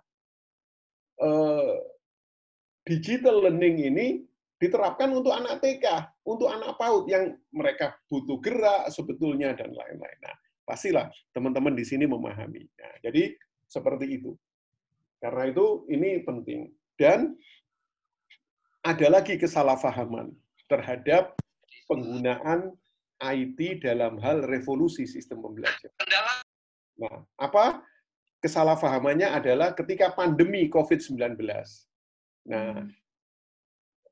Speaker 1: digital learning ini diterapkan untuk anak TK, untuk anak PAUD yang mereka butuh gerak sebetulnya dan lain-lain. Nah, Pastilah teman-teman di sini memahami. Nah, jadi seperti itu. Karena itu ini penting. Dan ada lagi kesalahpahaman terhadap penggunaan IT dalam hal revolusi sistem pembelajaran. Nah, apa kesalahpahamannya adalah ketika pandemi COVID-19. Nah,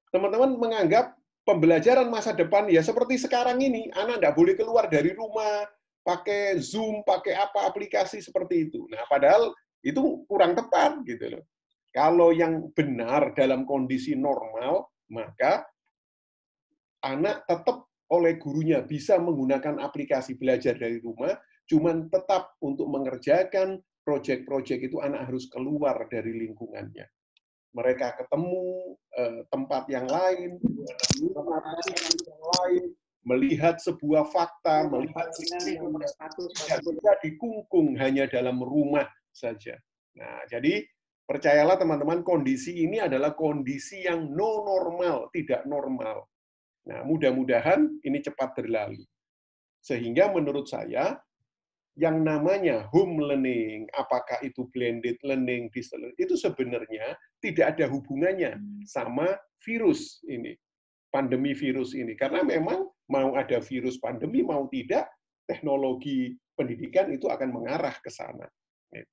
Speaker 1: teman-teman menganggap pembelajaran masa depan ya seperti sekarang ini, anak nggak boleh keluar dari rumah, pakai Zoom, pakai apa aplikasi seperti itu. Nah, padahal itu kurang tepat gitu loh. Kalau yang benar dalam kondisi normal, maka anak tetap oleh gurunya bisa menggunakan aplikasi belajar dari rumah, cuman tetap untuk mengerjakan proyek-proyek itu anak harus keluar dari lingkungannya. Mereka ketemu tempat yang lain, melihat sebuah fakta, melihat tidak bisa dikungkung hanya dalam rumah saja. Nah, jadi percayalah teman-teman, kondisi ini adalah kondisi yang no normal, tidak normal. Nah, mudah-mudahan ini cepat berlalu. Sehingga menurut saya, yang namanya home learning, apakah itu blended learning, distance learning, itu sebenarnya tidak ada hubungannya sama virus ini, pandemi virus ini. Karena memang mau ada virus pandemi, mau tidak, teknologi pendidikan itu akan mengarah ke sana.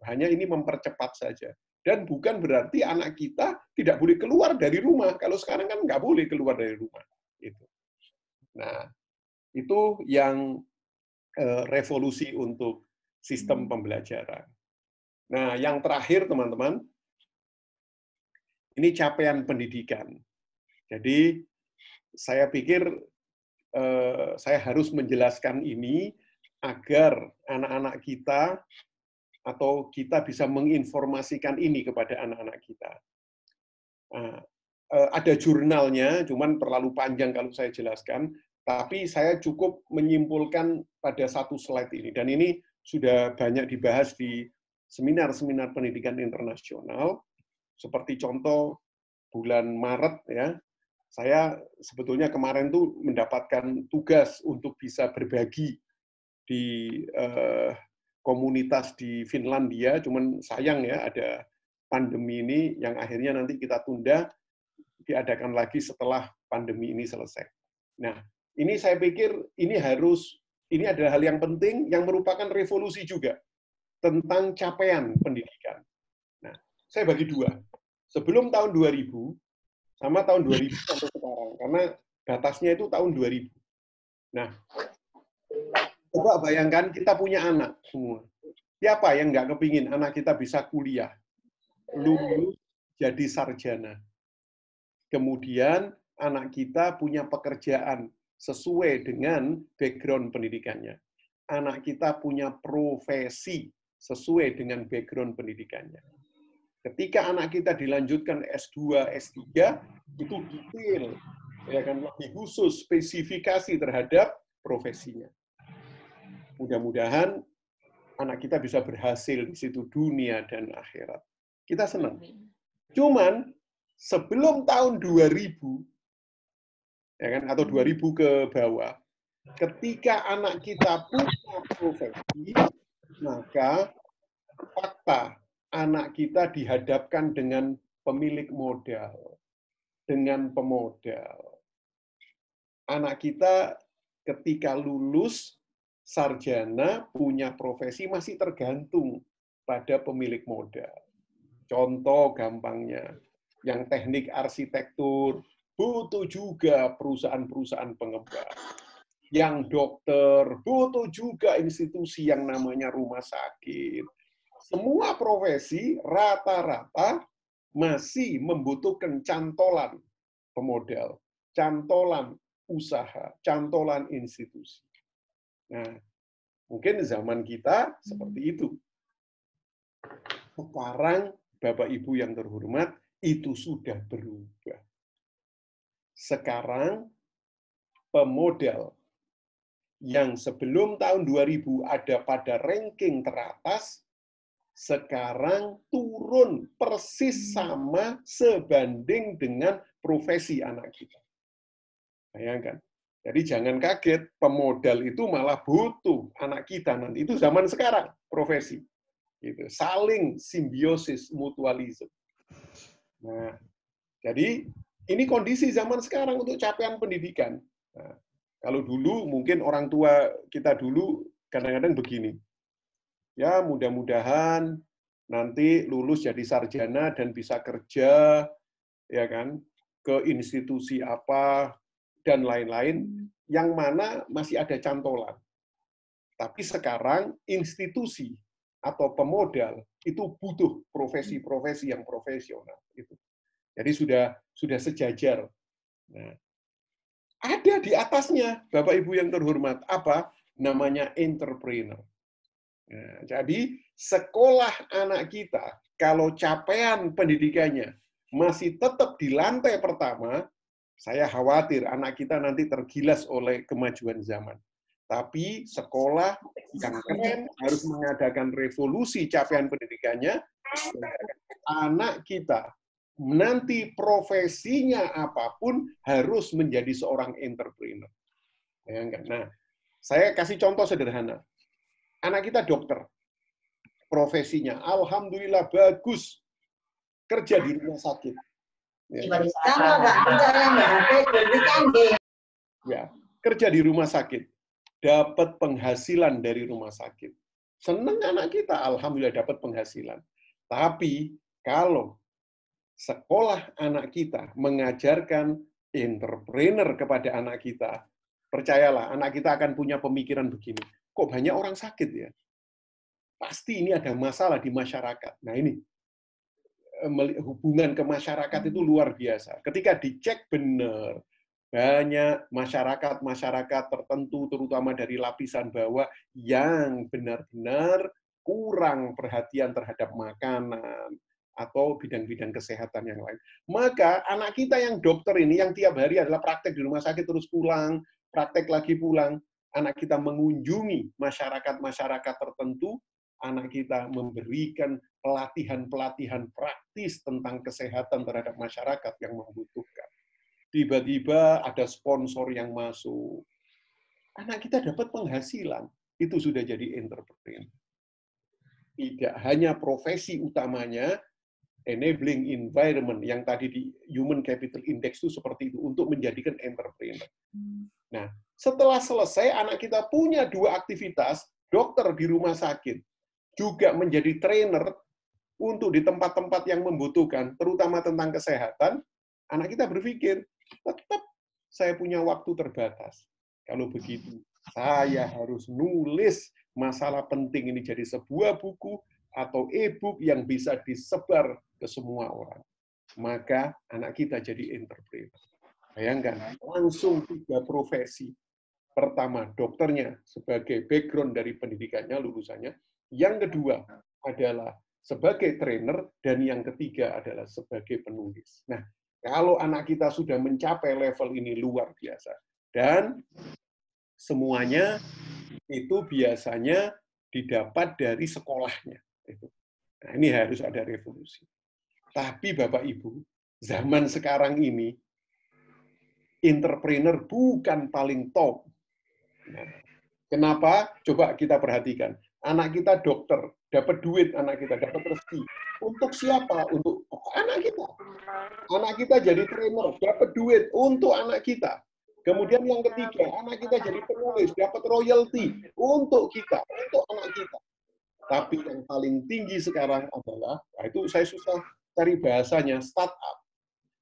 Speaker 1: Hanya ini mempercepat saja. Dan bukan berarti anak kita tidak boleh keluar dari rumah. Kalau sekarang kan nggak boleh keluar dari rumah. Nah, itu yang revolusi untuk sistem pembelajaran. Nah, yang terakhir, teman-teman, ini capaian pendidikan. Jadi, saya pikir saya harus menjelaskan ini agar anak-anak kita atau kita bisa menginformasikan ini kepada anak-anak kita. Nah, ada jurnalnya, cuman terlalu panjang kalau saya jelaskan, tapi saya cukup menyimpulkan pada satu slide ini. Dan ini sudah banyak dibahas di seminar-seminar pendidikan internasional, seperti contoh bulan Maret, ya, saya sebetulnya kemarin tuh mendapatkan tugas untuk bisa berbagi di komunitas di Finlandia, cuman sayang ya ada pandemi ini yang akhirnya nanti kita tunda, diadakan lagi setelah pandemi ini selesai. Nah, ini saya pikir ini adalah hal yang penting yang merupakan revolusi juga tentang capaian pendidikan. Nah, saya bagi dua. Sebelum tahun 2000 sama tahun 2000 sampai sekarang, karena batasnya itu tahun 2000. Nah, coba bayangkan kita punya anak semua. Siapa yang nggak kepingin anak kita bisa kuliah, lulus jadi sarjana. Kemudian anak kita punya pekerjaan sesuai dengan background pendidikannya. Anak kita punya profesi sesuai dengan background pendidikannya. Ketika anak kita dilanjutkan S2, S3, itu detail, ya kan, lebih khusus spesifikasi terhadap profesinya. Mudah-mudahan anak kita bisa berhasil di situ dunia dan akhirat. Kita senang. Cuman sebelum tahun 2000, ya kan, atau 2000 ke bawah, ketika anak kita punya profesi, maka fakta anak kita dihadapkan dengan pemilik modal, dengan pemodal. Anak kita ketika lulus sarjana punya profesi masih tergantung pada pemilik modal. Contoh gampangnya, yang teknik arsitektur butuh juga perusahaan-perusahaan pengembang. Yang dokter butuh juga institusi yang namanya rumah sakit. Semua profesi rata-rata masih membutuhkan cantolan pemodal, cantolan usaha, cantolan institusi. Nah, mungkin zaman kita seperti itu. Sekarang, Bapak Ibu yang terhormat, itu sudah berubah. Sekarang, pemodal yang sebelum tahun 2000 ada pada ranking teratas, sekarang turun persis sama sebanding dengan profesi anak kita. Bayangkan, Jadi jangan kaget, pemodal itu malah butuh anak kita nanti. Itu zaman sekarang, profesi. Gitu. Saling simbiosis, mutualisme. Nah, jadi ini kondisi zaman sekarang untuk capaian pendidikan. Nah, kalau dulu mungkin orang tua kita dulu kadang-kadang begini. Ya, mudah-mudahan nanti lulus jadi sarjana dan bisa kerja, ya kan, ke institusi apa dan lain-lain, yang mana masih ada cantolan. Tapi sekarang institusi atau pemodal itu butuh profesi-profesi yang profesional. Itu. Jadi sudah sejajar. Nah, ada di atasnya, Bapak Ibu yang terhormat, apa namanya entrepreneur. Nah, jadi sekolah anak kita, kalau capaian pendidikannya masih tetap di lantai pertama, saya khawatir anak kita nanti tergilas oleh kemajuan zaman. Tapi sekolah yang keren harus mengadakan revolusi capaian pendidikannya, anak kita nanti profesinya apapun harus menjadi seorang entrepreneur. Nah, saya kasih contoh sederhana. Anak kita dokter, profesinya alhamdulillah bagus, kerja di rumah sakit. Ya, kerja di rumah sakit, dapat penghasilan dari rumah sakit. Senang anak kita, alhamdulillah dapat penghasilan. Tapi kalau sekolah anak kita mengajarkan entrepreneur kepada anak kita, percayalah, anak kita akan punya pemikiran begini. Kok banyak orang sakit ya? Pasti ini ada masalah di masyarakat. Nah ini, hubungan ke masyarakat itu luar biasa. Ketika dicek benar, banyak masyarakat tertentu, terutama dari lapisan bawah, yang benar-benar kurang perhatian terhadap makanan, atau bidang-bidang kesehatan yang lain. Maka anak kita yang dokter ini, yang tiap hari adalah praktek di rumah sakit, terus pulang, praktek lagi pulang, anak kita mengunjungi masyarakat-masyarakat tertentu, anak kita memberikan pelatihan-pelatihan praktis tentang kesehatan terhadap masyarakat yang membutuhkan. Tiba-tiba ada sponsor yang masuk. Anak kita dapat penghasilan. Itu sudah jadi entrepreneur. Tidak hanya profesi utamanya, enabling environment yang tadi di Human Capital Index itu seperti itu untuk menjadikan entrepreneur. Nah, setelah selesai anak kita punya 2 aktivitas, dokter di rumah sakit, juga menjadi trainer untuk di tempat-tempat yang membutuhkan, terutama tentang kesehatan, anak kita berpikir, tetap saya punya waktu terbatas. Kalau begitu, saya harus nulis masalah penting ini jadi sebuah buku atau e-book yang bisa disebar ke semua orang. Maka anak kita jadi entrepreneur. Bayangkan, langsung 3 profesi. Pertama, dokternya sebagai background dari pendidikannya, lulusannya. Yang kedua adalah sebagai trainer, dan yang ketiga adalah sebagai penulis. Nah, kalau anak kita sudah mencapai level ini luar biasa. Dan semuanya itu biasanya didapat dari sekolahnya. Nah, ini harus ada revolusi. Tapi Bapak Ibu, zaman sekarang ini, entrepreneur bukan paling top. Nah, kenapa? Coba kita perhatikan. Anak kita dokter, dapat duit, anak kita dapat rezeki. Untuk siapa? Untuk anak kita. Anak kita jadi trainer, dapat duit untuk anak kita. Kemudian yang ketiga, anak kita jadi penulis, dapat royalti untuk kita, untuk anak kita. Tapi yang paling tinggi sekarang adalah, nah itu saya susah cari bahasanya, startup.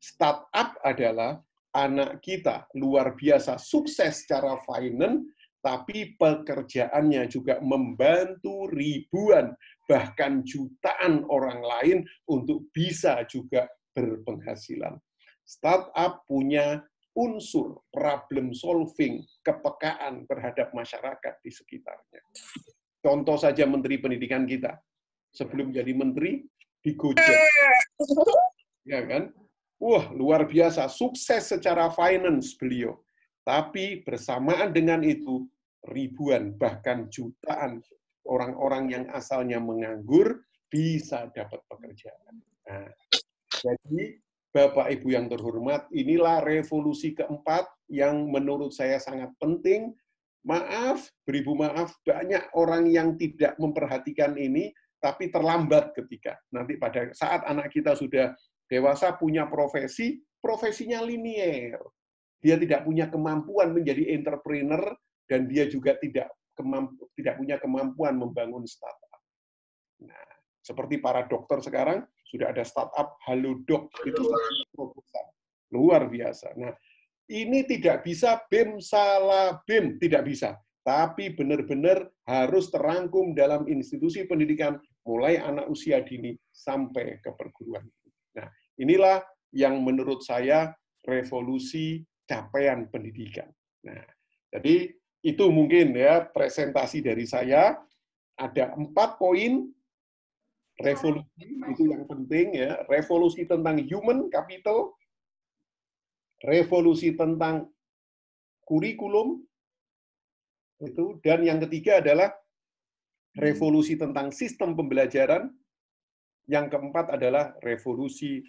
Speaker 1: Startup adalah anak kita luar biasa sukses secara finance, tapi pekerjaannya juga membantu ribuan, bahkan jutaan orang lain untuk bisa juga berpenghasilan. Startup punya unsur problem solving, kepekaan terhadap masyarakat di sekitarnya. Contoh saja Menteri Pendidikan kita. Sebelum jadi menteri, di Gojek. Ya kan? Wah, luar biasa. Sukses secara finance beliau. Tapi bersamaan dengan itu, ribuan, bahkan jutaan orang-orang yang asalnya menganggur bisa dapat pekerjaan. Nah, jadi, Bapak Ibu yang terhormat, inilah revolusi keempat yang menurut saya sangat penting. Maaf, beribu maaf, banyak orang yang tidak memperhatikan ini, tapi terlambat ketika nanti pada saat anak kita sudah dewasa punya profesi, profesinya linier. Dia tidak punya kemampuan menjadi entrepreneur, dan dia juga tidak punya kemampuan membangun startup. Nah, seperti para dokter sekarang, sudah ada startup Halodoc, itu proposal. Luar biasa. Nah, ini tidak bisa BEM salah BEM, tidak bisa. Tapi benar-benar harus terangkum dalam institusi pendidikan, mulai anak usia dini sampai ke perguruan. Nah, inilah yang menurut saya revolusi capaian pendidikan. Nah, jadi itu mungkin ya presentasi dari saya. Ada 4 poin revolusi, itu yang penting ya. Revolusi tentang human capital, revolusi tentang kurikulum, itu, dan yang ketiga adalah revolusi tentang sistem pembelajaran, yang keempat adalah revolusi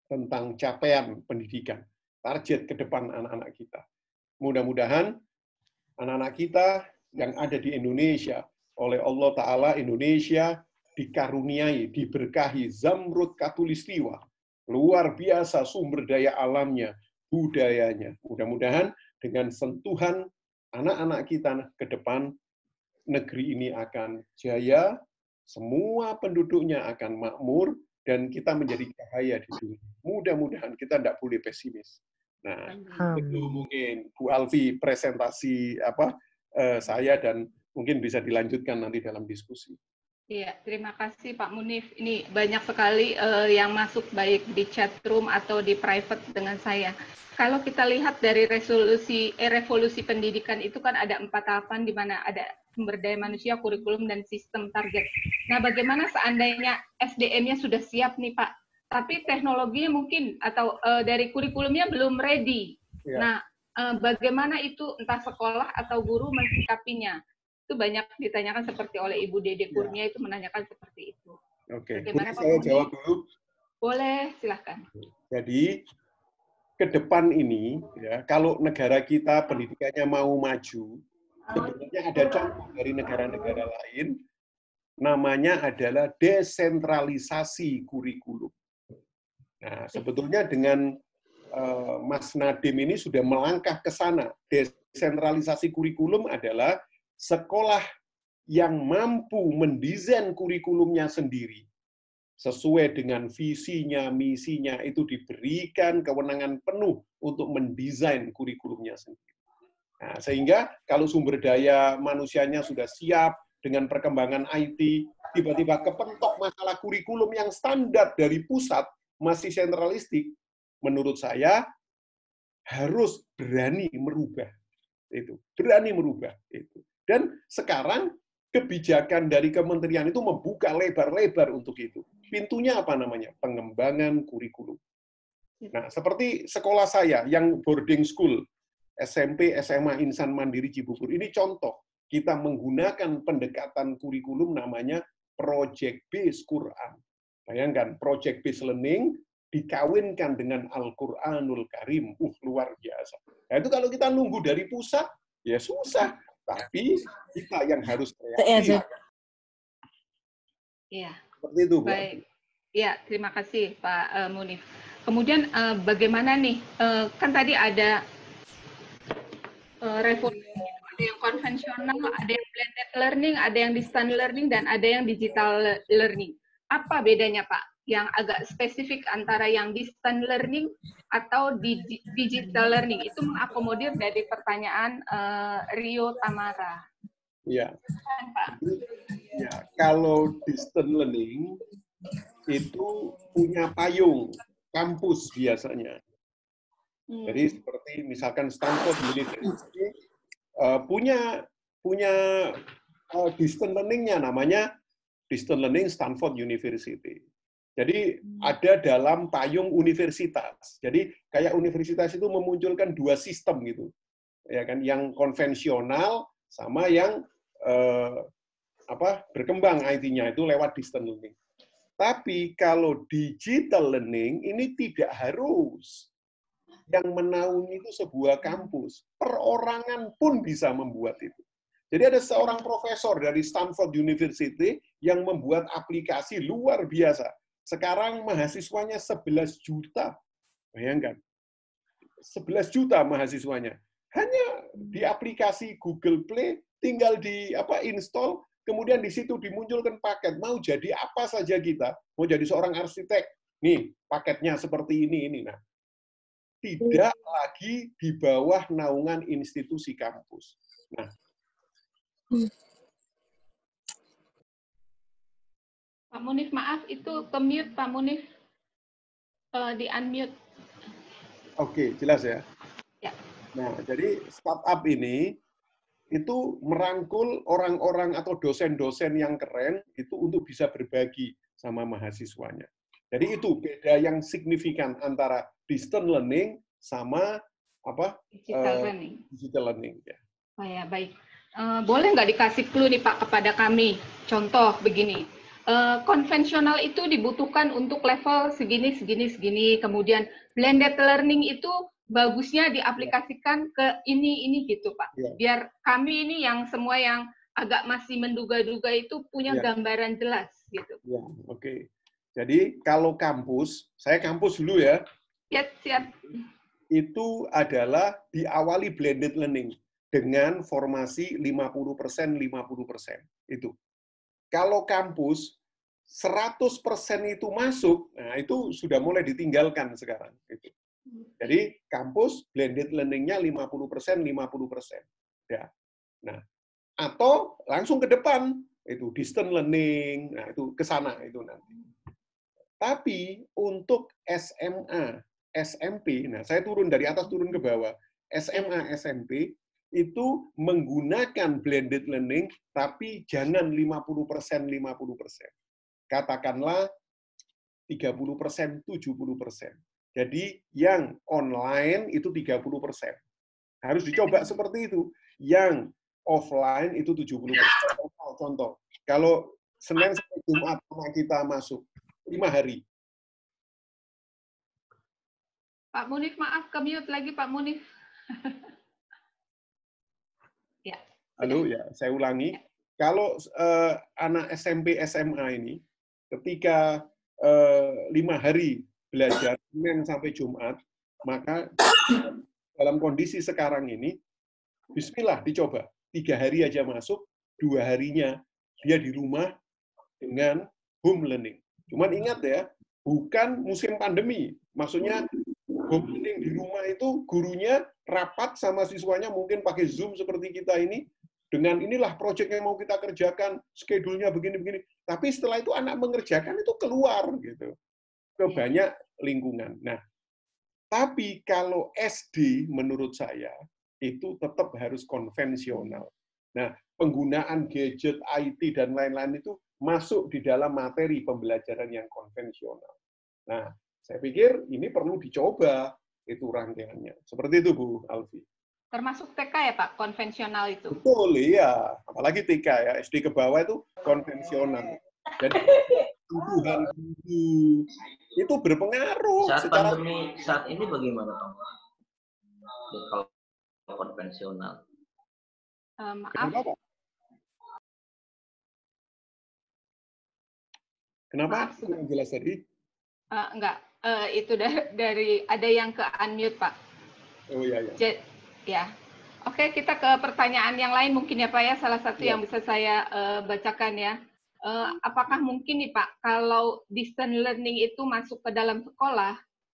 Speaker 1: tentang capaian pendidikan, target ke depan anak-anak kita. Mudah-mudahan anak-anak kita yang ada di Indonesia, oleh Allah Ta'ala Indonesia dikaruniai, diberkahi Zamrud Katulistiwa, luar biasa sumber daya alamnya, budayanya. Mudah-mudahan dengan sentuhan anak-anak kita ke depan, negeri ini akan jaya, semua penduduknya akan makmur, dan kita menjadi cahaya di dunia. Mudah-mudahan kita tidak boleh pesimis. Nah, itu mungkin Bu Alfi presentasi saya, dan mungkin bisa dilanjutkan nanti dalam diskusi.
Speaker 4: Iya, terima kasih Pak Munif. Ini banyak sekali yang masuk baik di chat room atau di private dengan saya. Kalau kita lihat dari revolusi pendidikan itu kan ada 4 tahapan, di mana ada sumber daya manusia, kurikulum, dan sistem target. Nah, bagaimana seandainya SDM-nya sudah siap nih Pak, tapi teknologinya mungkin atau dari kurikulumnya belum ready. Ya. Nah, bagaimana itu entah sekolah atau guru mensikapinya? Itu banyak ditanyakan seperti oleh Ibu Dede Kurnia, itu menanyakan seperti itu.
Speaker 1: Oke, boleh saya jawab dulu?
Speaker 4: Boleh, silahkan.
Speaker 1: Jadi, ke depan ini, ya, kalau negara kita pendidikannya mau maju, sebenarnya ada contoh dari negara-negara lain, namanya adalah desentralisasi kurikulum. Nah, sebetulnya dengan Mas Nadiem ini sudah melangkah ke sana. Desentralisasi kurikulum adalah sekolah yang mampu mendesain kurikulumnya sendiri sesuai dengan visinya, misinya, itu diberikan kewenangan penuh untuk mendesain kurikulumnya sendiri. Nah, sehingga kalau sumber daya manusianya sudah siap dengan perkembangan IT, tiba-tiba kepentok masalah kurikulum yang standar dari pusat, masih sentralistik, menurut saya harus berani merubah. Itu, berani merubah. Itu. Dan sekarang kebijakan dari kementerian itu membuka lebar-lebar untuk itu. Pintunya apa namanya? Pengembangan kurikulum. Nah, seperti sekolah saya yang boarding school, SMP, SMA, Insan Mandiri Cibubur, ini contoh. Kita menggunakan pendekatan kurikulum namanya Project Based Quran. Bayangkan, Project Based Learning dikawinkan dengan Al-Quranul Karim. Luar biasa. Nah, itu kalau kita nunggu dari pusat, ya susah. Tapi kita yang harus kreatif.
Speaker 4: Iya.
Speaker 1: Seperti itu, Bu.
Speaker 4: Baik. Ya, terima kasih Pak Munif. Kemudian bagaimana nih? Kan tadi ada revolusi, ada yang konvensional, ada yang blended learning, ada yang distance learning, dan ada yang digital learning. Apa bedanya Pak? Yang agak spesifik antara yang distance learning atau digital learning? Itu mengakomodir dari pertanyaan Rio Tamara.
Speaker 1: Ya. Ya, kalau distance learning itu punya payung kampus biasanya. Jadi seperti misalkan Stanford University punya distance learning-nya, namanya distance learning Stanford University. Jadi ada dalam payung universitas. Jadi kayak universitas itu memunculkan 2 sistem gitu, ya kan? Yang konvensional sama yang berkembang IT-nya itu lewat distance learning. Tapi kalau digital learning ini tidak harus. yang menaungi itu sebuah kampus. Perorangan pun bisa membuat itu. Jadi ada seorang profesor dari Stanford University yang membuat aplikasi luar biasa. Sekarang mahasiswanya 11 juta. Bayangkan. 11 juta mahasiswanya. Hanya di aplikasi Google Play, tinggal di install, kemudian di situ dimunculkan paket. Mau jadi apa saja kita, mau jadi seorang arsitek, nih paketnya seperti ini. Nah, tidak lagi di bawah naungan institusi kampus. Nah,
Speaker 4: Pak Munif, maaf, itu ke-mute, Pak Munif. Di-unmute.
Speaker 1: Oke, jelas ya?
Speaker 4: Ya.
Speaker 1: Nah, jadi startup ini itu merangkul orang-orang atau dosen-dosen yang keren itu untuk bisa berbagi sama mahasiswanya. Jadi itu beda yang signifikan antara distance learning sama digital learning. Ya.
Speaker 4: Oh ya, baik. Boleh nggak dikasih clue nih Pak kepada kami? Contoh begini, konvensional itu dibutuhkan untuk level segini, kemudian blended learning itu bagusnya diaplikasikan ke ini gitu Pak. Biar kami ini yang semua yang agak masih menduga-duga itu punya gambaran jelas gitu.
Speaker 1: Ya, oke. Jadi kalau kampus, saya kampus dulu ya.
Speaker 4: Ya, siap.
Speaker 1: Itu adalah diawali blended learning dengan formasi 50%, 50%. Itu. Kalau kampus 100% itu masuk, nah itu sudah mulai ditinggalkan sekarang. Gitu. Jadi kampus blended learning-nya 50%, 50%. Ya. Nah, atau langsung ke depan, itu distance learning, nah itu ke sana itu nanti. Tapi untuk SMA, SMP, nah saya turun dari atas turun ke bawah, SMA, SMP, itu menggunakan blended learning, tapi jangan 50%, 50%. Katakanlah 30%, 70%. Jadi yang online itu 30%. Harus dicoba seperti itu. Yang offline itu 70%. Contoh, kalau Senin sampai Jumat kita masuk 5 hari.
Speaker 4: Pak Munif, maaf, ke-mute lagi Pak Munif. Ya.
Speaker 1: Halo, ya, saya ulangi. Kalau anak SMP, SMA ini, ketika 5 hari belajar Senin sampai Jumat, maka dalam kondisi sekarang ini, bismillah dicoba. 3 hari aja masuk, 2 harinya dia di rumah dengan home learning. Cuman ingat ya, bukan musim pandemi. Maksudnya home learning di rumah itu gurunya rapat sama siswanya mungkin pakai Zoom seperti kita ini, dengan inilah proyek yang mau kita kerjakan, schedule-nya begini-begini. Tapi setelah itu anak mengerjakan itu keluar gitu ke banyak lingkungan. Nah, tapi kalau SD menurut saya itu tetap harus konvensional. Nah, penggunaan gadget, IT dan lain-lain itu masuk di dalam materi pembelajaran yang konvensional. Nah, saya pikir ini perlu dicoba itu rangkaiannya. Seperti itu, Bu Alfi.
Speaker 4: Termasuk TK ya Pak, konvensional itu?
Speaker 1: Betul, iya. Apalagi TK ya, SD ke bawah itu konvensional. Jadi Tuhan itu berpengaruh.
Speaker 10: Saat pandemi saat ini bagaimana Pak? Kalau konvensional.
Speaker 4: Maaf.
Speaker 1: Kenapa? Kurang jelas tadi?
Speaker 4: Enggak, itu dari ada yang ke unmute Pak.
Speaker 1: Oh iya.
Speaker 4: Ya. Oke, kita ke pertanyaan yang lain mungkin ya Pak ya. Salah satu yang bisa saya bacakan ya. Apakah mungkin nih Pak, kalau distance learning itu masuk ke dalam sekolah,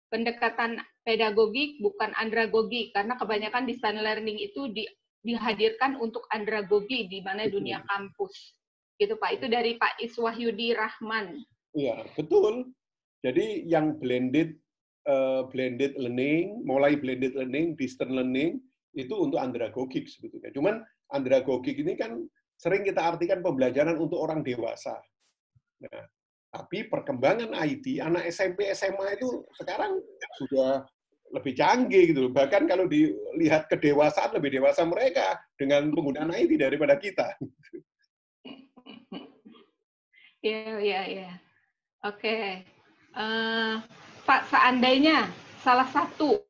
Speaker 4: pendekatan pedagogik bukan andragogi, karena kebanyakan distance learning itu dihadirkan untuk andragogi di mana dunia kampus. Gitu Pak, itu dari Pak Iswahyudi Rahman.
Speaker 1: Iya, betul. Jadi yang blended learning, mulai blended learning, distance learning, itu untuk andragogik sebetulnya. Cuman andragogik ini kan sering kita artikan pembelajaran untuk orang dewasa. Nah, tapi perkembangan IT, anak SMP, SMA itu sekarang sudah lebih canggih gitu. Bahkan kalau dilihat kedewasaan, lebih dewasa mereka dengan penggunaan IT daripada kita.
Speaker 4: Iya. Oke. Pak, seandainya salah satu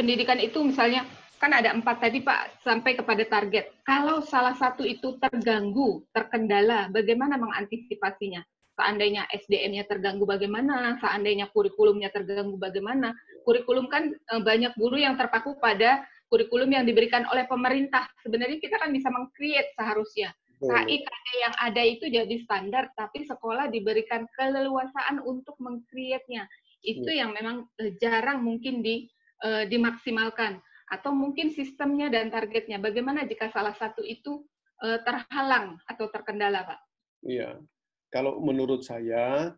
Speaker 4: pendidikan itu misalnya kan ada 4 tadi Pak, sampai kepada target. Kalau salah satu itu terganggu, terkendala, bagaimana mengantisipasinya? Seandainya SDM-nya terganggu bagaimana? Seandainya kurikulumnya terganggu bagaimana? Kurikulum kan banyak guru yang terpaku pada kurikulum yang diberikan oleh pemerintah. Sebenarnya kita kan bisa meng-create seharusnya. KIKD yang ada itu jadi standar, tapi sekolah diberikan keleluasaan untuk meng-create-nya. Itu yang memang jarang mungkin dimaksimalkan. Atau mungkin sistemnya dan targetnya. Bagaimana jika salah satu itu terhalang atau terkendala, Pak?
Speaker 1: Iya, kalau menurut saya,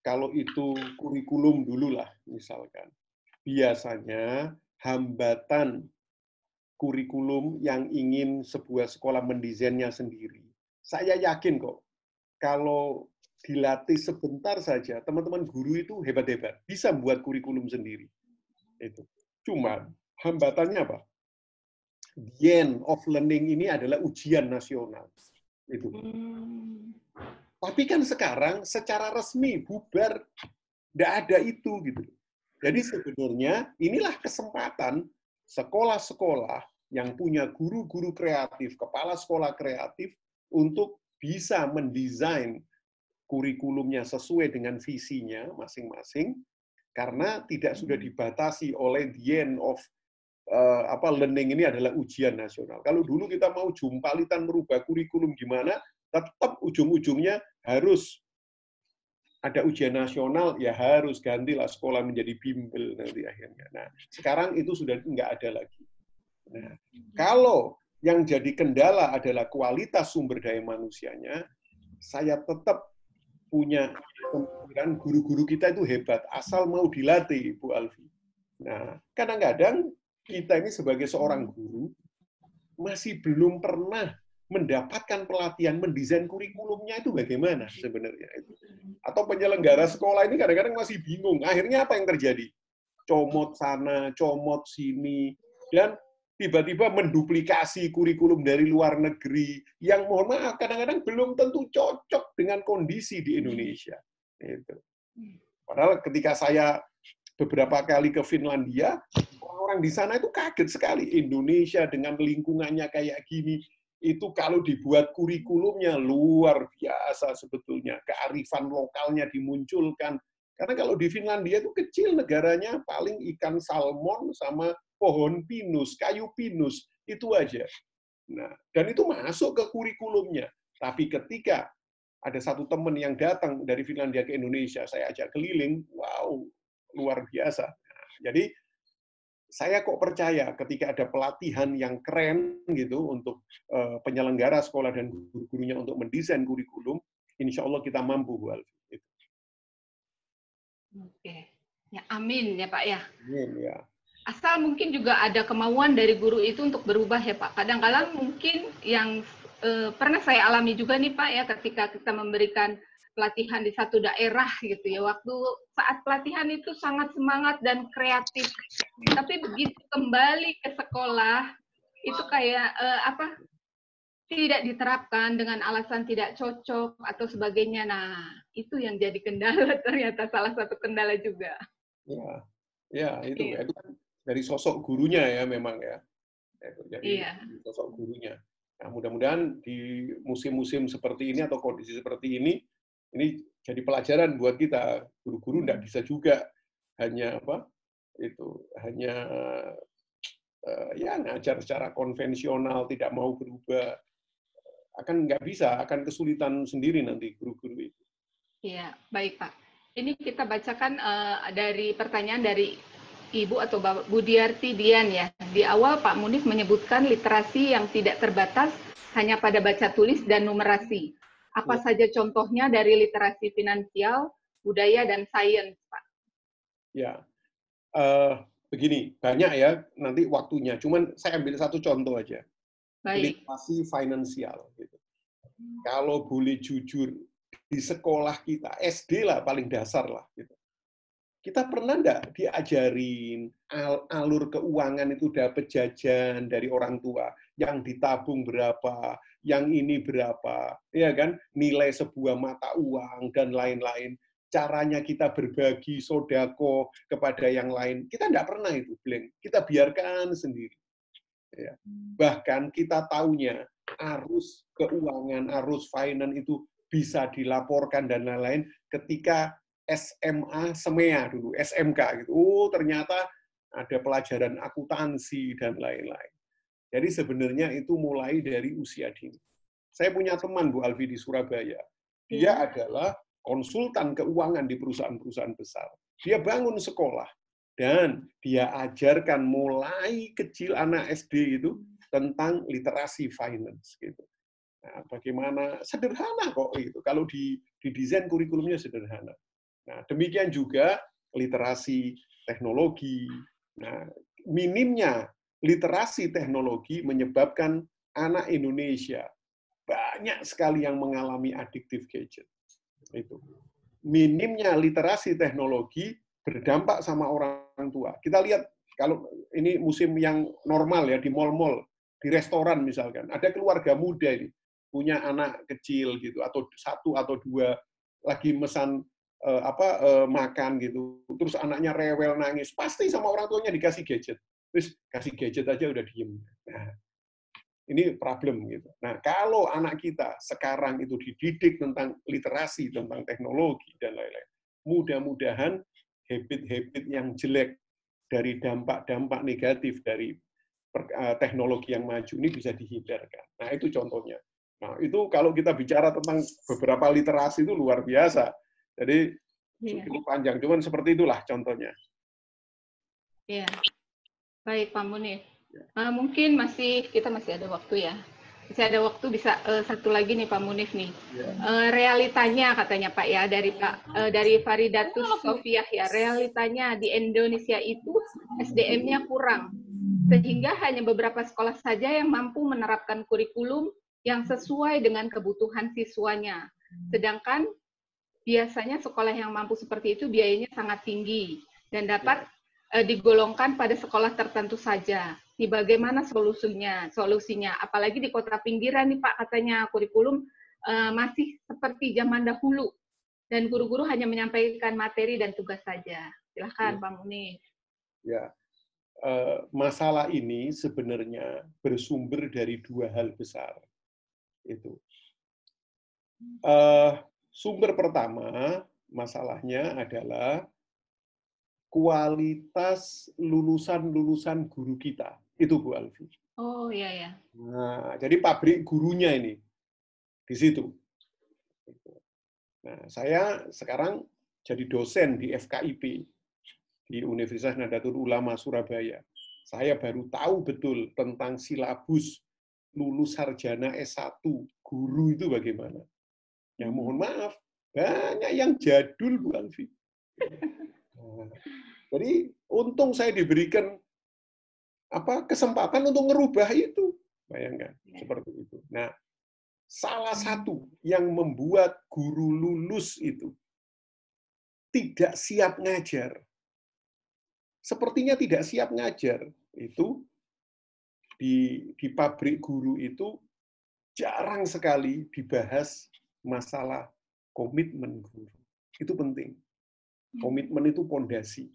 Speaker 1: kalau itu kurikulum dulu lah, misalkan. Biasanya hambatan kurikulum yang ingin sebuah sekolah mendesainnya sendiri. Saya yakin kok, kalau dilatih sebentar saja, teman-teman guru itu hebat-hebat, bisa membuat kurikulum sendiri. Itu. Cuman, hambatannya apa? The end of learning ini adalah ujian nasional. Itu. Tapi kan sekarang secara resmi bubar, tidak ada itu gitu. Jadi sebenarnya inilah kesempatan sekolah-sekolah yang punya guru-guru kreatif, kepala sekolah kreatif untuk bisa mendesain kurikulumnya sesuai dengan visinya masing-masing, karena tidak sudah dibatasi oleh the end of learning ini adalah ujian nasional. Kalau dulu kita mau jumpalitan merubah kurikulum gimana, tetap ujung-ujungnya harus ada ujian nasional, ya harus gantilah sekolah menjadi bimbel nanti akhirnya. Nah, sekarang itu sudah nggak ada lagi. Nah, kalau yang jadi kendala adalah kualitas sumber daya manusianya, saya tetap punya pemikiran guru-guru kita itu hebat, asal mau dilatih, Bu Alfi. Nah, kadang-kadang kita ini sebagai seorang guru masih belum pernah mendapatkan pelatihan mendesain kurikulumnya itu bagaimana sebenarnya itu. Atau penyelenggara sekolah ini kadang-kadang masih bingung. Akhirnya apa yang terjadi? Comot sana, comot sini, dan tiba-tiba menduplikasi kurikulum dari luar negeri yang mohon maaf kadang-kadang belum tentu cocok dengan kondisi di Indonesia. Itu. Padahal ketika saya beberapa kali ke Finlandia, orang-orang di sana itu kaget sekali. Indonesia dengan lingkungannya kayak gini, itu kalau dibuat kurikulumnya luar biasa sebetulnya. Kearifan lokalnya dimunculkan. Karena kalau di Finlandia itu kecil negaranya, paling ikan salmon sama pohon pinus, kayu pinus, itu aja. Nah, dan itu masuk ke kurikulumnya. Tapi ketika ada satu teman yang datang dari Finlandia ke Indonesia, saya ajak keliling, wow, luar biasa. Nah, jadi saya kok percaya ketika ada pelatihan yang keren gitu untuk penyelenggara sekolah dan guru-gurunya untuk mendesain kurikulum, insya Allah kita mampu, Bu Alfi.
Speaker 4: Oke, ya amin ya Pak ya.
Speaker 1: Amin ya.
Speaker 4: Asal mungkin juga ada kemauan dari guru itu untuk berubah ya Pak. Kadang-kadang mungkin yang pernah saya alami juga nih Pak ya, ketika kita memberikan pelatihan di satu daerah gitu ya, waktu saat pelatihan itu sangat semangat dan kreatif, tapi begitu kembali ke sekolah itu kayak tidak diterapkan dengan alasan tidak cocok atau sebagainya. Nah, itu yang jadi kendala, ternyata salah satu kendala juga.
Speaker 1: Ya itu itu kan dari sosok gurunya ya memang ya. Jadi sosok gurunya. Nah, mudah-mudahan di musim-musim seperti ini atau kondisi seperti ini jadi pelajaran buat kita. Guru-guru tidak bisa juga hanya ngajar secara konvensional, tidak mau berubah. Akan nggak bisa, akan kesulitan sendiri nanti guru-guru itu.
Speaker 4: Iya, baik Pak. Ini kita bacakan dari pertanyaan dari Ibu atau Bapak Budiarti Dian ya. Di awal Pak Munif menyebutkan literasi yang tidak terbatas hanya pada baca tulis dan numerasi. Apa saja contohnya dari literasi finansial, budaya, dan sains, Pak?
Speaker 1: Ya, begini, banyak ya nanti waktunya. Cuman saya ambil satu contoh aja.
Speaker 4: Baik.
Speaker 1: Literasi finansial. Gitu. Kalau boleh jujur, di sekolah kita, SD lah paling dasar lah. Gitu. Kita pernah nggak diajarin alur keuangan itu dapat jajan dari orang tua, yang ditabung berapa, yang ini berapa, ya kan? Nilai sebuah mata uang dan lain-lain. caranya kita berbagi sodako kepada yang lain. Kita nggak pernah itu, blank. Kita biarkan sendiri. Ya. Bahkan kita taunya arus keuangan, arus finance itu bisa dilaporkan dan lain-lain ketika SMA, SMEA dulu, SMK gitu. Oh, ternyata ada pelajaran akuntansi dan lain-lain. Jadi sebenarnya itu mulai dari usia dini. Saya punya teman, Bu Alfi, di Surabaya. Dia adalah konsultan keuangan di perusahaan-perusahaan besar. Dia bangun sekolah dan dia ajarkan mulai kecil anak SD itu tentang literasi finance gitu. Nah, bagaimana sederhana kok itu kalau didesain kurikulumnya sederhana. Nah, demikian juga literasi teknologi. Nah, minimnya literasi teknologi menyebabkan anak Indonesia banyak sekali yang mengalami addictive gadget. Itu. Minimnya literasi teknologi berdampak sama orang tua. Kita lihat kalau ini musim yang normal ya di mal-mal, di restoran misalkan, ada keluarga muda ini punya anak kecil gitu atau satu atau dua lagi mesan makan gitu, terus anaknya rewel nangis, pasti sama orang tuanya dikasih gadget. Terus kasih gadget aja udah diem. Nah, ini problem gitu. Nah, kalau anak kita sekarang itu dididik tentang literasi, tentang teknologi dan lain-lain, mudah-mudahan habit-habit yang jelek dari dampak-dampak negatif dari teknologi yang maju ini bisa dihindarkan. Nah, itu contohnya. Nah, itu kalau kita bicara tentang beberapa literasi itu luar biasa. Jadi cukup panjang, cuman seperti itulah contohnya.
Speaker 4: Iya. Baik, Pak Munif. Mungkin kita masih ada waktu ya. Masih ada waktu, bisa satu lagi nih Pak Munif nih. Realitanya katanya Pak ya dari Faridatus Sofiah ya, realitanya di Indonesia itu SDM-nya kurang. Sehingga hanya beberapa sekolah saja yang mampu menerapkan kurikulum yang sesuai dengan kebutuhan siswanya. Sedangkan biasanya sekolah yang mampu seperti itu biayanya sangat tinggi dan dapat digolongkan pada sekolah tertentu saja. Ini bagaimana solusinya? Apalagi di kota pinggiran nih Pak, katanya kurikulum masih seperti zaman dahulu dan guru-guru hanya menyampaikan materi dan tugas saja. Silahkan Pak Munif.
Speaker 1: Ya, masalah ini sebenarnya bersumber dari dua hal besar. Itu. Sumber pertama masalahnya adalah kualitas lulusan-lulusan guru kita. Itu Bu Alfi.
Speaker 4: Oh iya ya.
Speaker 1: Nah, jadi pabrik gurunya ini di situ. Nah, saya sekarang jadi dosen di FKIP di Universitas Nahdlatul Ulama Surabaya. Saya baru tahu betul tentang silabus lulus sarjana S1 guru itu bagaimana. Ya mohon maaf, banyak yang jadul Bu Alfi. Nah, jadi untung saya diberikan kesempatan untuk ngerubah itu. Bayangkan seperti itu. Nah, salah satu yang membuat guru lulus itu tidak siap ngajar. Sepertinya tidak siap ngajar. Itu di pabrik guru itu jarang sekali dibahas masalah komitmen guru. Itu penting. Komitmen itu pondasi.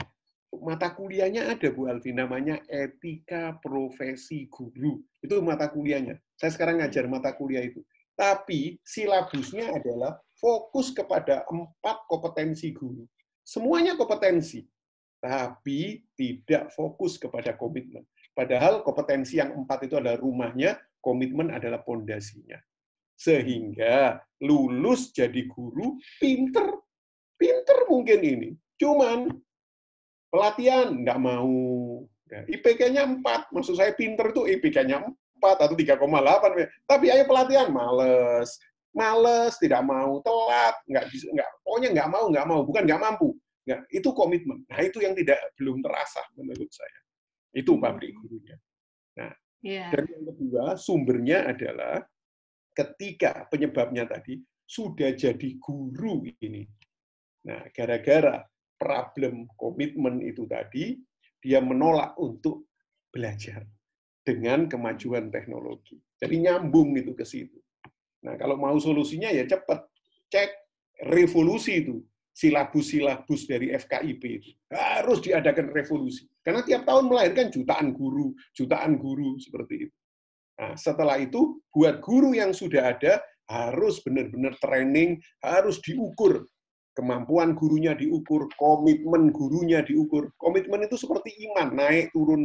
Speaker 1: Mata kuliahnya ada Bu Alfi, namanya etika profesi guru. Itu mata kuliahnya. Saya sekarang ngajar mata kuliah itu. Tapi silabusnya adalah fokus kepada 4 kompetensi guru. Semuanya kompetensi, tapi tidak fokus kepada komitmen. Padahal kompetensi yang 4 itu adalah rumahnya, komitmen adalah pondasinya. Sehingga lulus jadi guru, pinter mungkin ini. Cuman pelatihan nggak mau. IPK-nya 4, maksud saya pinter itu IPK-nya 4 atau 3,8. Tapi ayo pelatihan, males, tidak mau, telat, pokoknya nggak mau, bukan nggak mampu. Itu komitmen. Nah, itu yang belum terasa menurut saya. Itu pabrik gurunya. Nah, dan yang kedua, sumbernya adalah ketika penyebabnya tadi sudah jadi guru ini. Nah, gara-gara problem komitmen itu tadi, dia menolak untuk belajar dengan kemajuan teknologi. Jadi nyambung itu ke situ. Nah, kalau mau solusinya ya cepat, cek revolusi itu. silabus-silabus dari FKIP itu. Harus diadakan revolusi. Karena tiap tahun melahirkan jutaan guru seperti itu. Nah, setelah itu, buat guru yang sudah ada, harus benar-benar training, harus diukur. Kemampuan gurunya diukur, komitmen gurunya diukur. Komitmen itu seperti iman, naik, turun.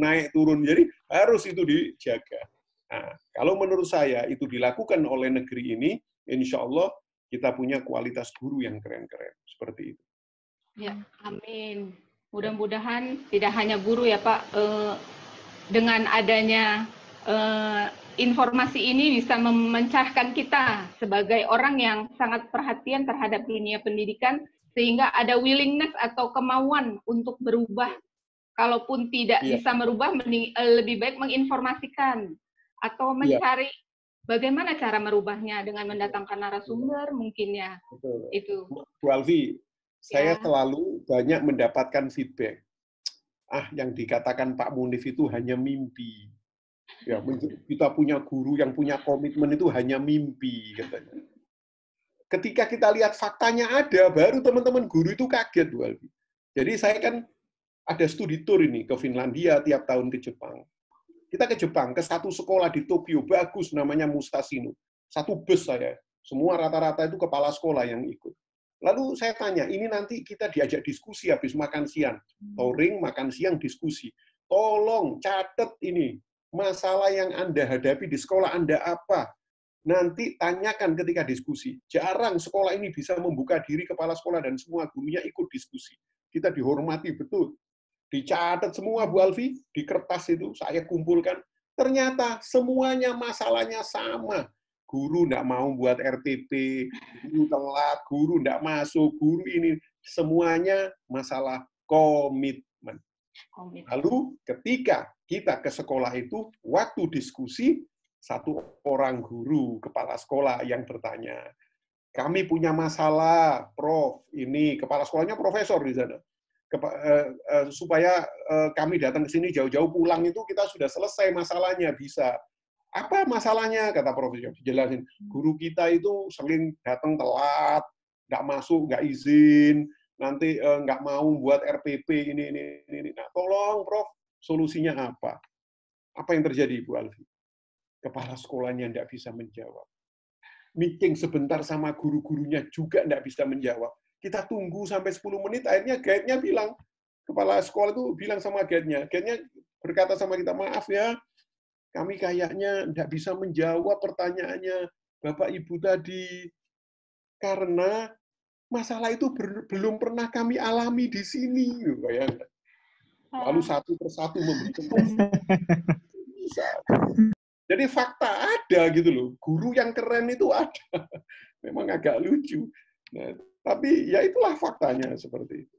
Speaker 1: Jadi harus itu dijaga. Nah, kalau menurut saya itu dilakukan oleh negeri ini, insya Allah kita punya kualitas guru yang keren-keren. Seperti itu.
Speaker 4: Ya, amin. Mudah-mudahan tidak hanya guru ya Pak, dengan adanya informasi ini bisa memencahkan kita sebagai orang yang sangat perhatian terhadap dunia pendidikan, sehingga ada willingness atau kemauan untuk berubah. Kalaupun tidak bisa merubah, lebih baik menginformasikan atau mencari bagaimana cara merubahnya dengan mendatangkan narasumber mungkin ya.
Speaker 1: Betul.
Speaker 4: Itu.
Speaker 1: Bu Alfi, saya selalu banyak mendapatkan feedback. Yang dikatakan Pak Munif itu hanya mimpi. Ya, kita punya guru yang punya komitmen itu hanya mimpi katanya. Ketika kita lihat faktanya ada, baru teman-teman guru itu kaget, Bu Alfi. Jadi saya kan ada studi tour ini ke Finlandia, tiap tahun ke Jepang. Kita ke Jepang, ke satu sekolah di Tokyo, bagus, namanya Mustashino. Satu bus saya, semua rata-rata itu kepala sekolah yang ikut. Lalu saya tanya, ini nanti kita diajak diskusi habis makan siang. Touring, makan siang, diskusi. Tolong catat ini, masalah yang Anda hadapi di sekolah Anda apa? Nanti tanyakan ketika diskusi. Jarang sekolah ini bisa membuka diri kepala sekolah dan semua gurunya ikut diskusi. Kita dihormati betul. Dicatat semua, Bu Alfi, di kertas itu saya kumpulkan. Ternyata semuanya masalahnya sama. Guru nggak mau buat RTP, guru telat, guru nggak masuk, guru ini. Semuanya masalah komitmen. Lalu ketika kita ke sekolah itu, waktu diskusi, satu orang guru, kepala sekolah yang bertanya, kami punya masalah, Prof, ini kepala sekolahnya profesor di sana. Supaya kami datang ke sini jauh-jauh pulang itu kita sudah selesai masalahnya, bisa. Apa masalahnya? Kata profesor, dijelasin. Guru kita itu sering datang telat, nggak masuk, nggak izin, nanti nggak mau buat RPP, ini. Nah, tolong, Prof, solusinya apa? Apa yang terjadi, Bu Alfi? Kepala sekolahnya nggak bisa menjawab. Meeting sebentar sama guru-gurunya juga nggak bisa menjawab. Kita tunggu sampai 10 menit, akhirnya guide-nya bilang, kepala sekolah itu bilang sama guide-nya berkata sama kita, maaf ya, kami kayaknya nggak bisa menjawab pertanyaannya Bapak Ibu tadi, karena masalah itu belum pernah kami alami di sini. Bayangkan. Lalu satu persatu memberikan bisa. Jadi fakta ada gitu loh, guru yang keren itu ada. Memang agak lucu. Nah, tapi ya itulah faktanya seperti itu.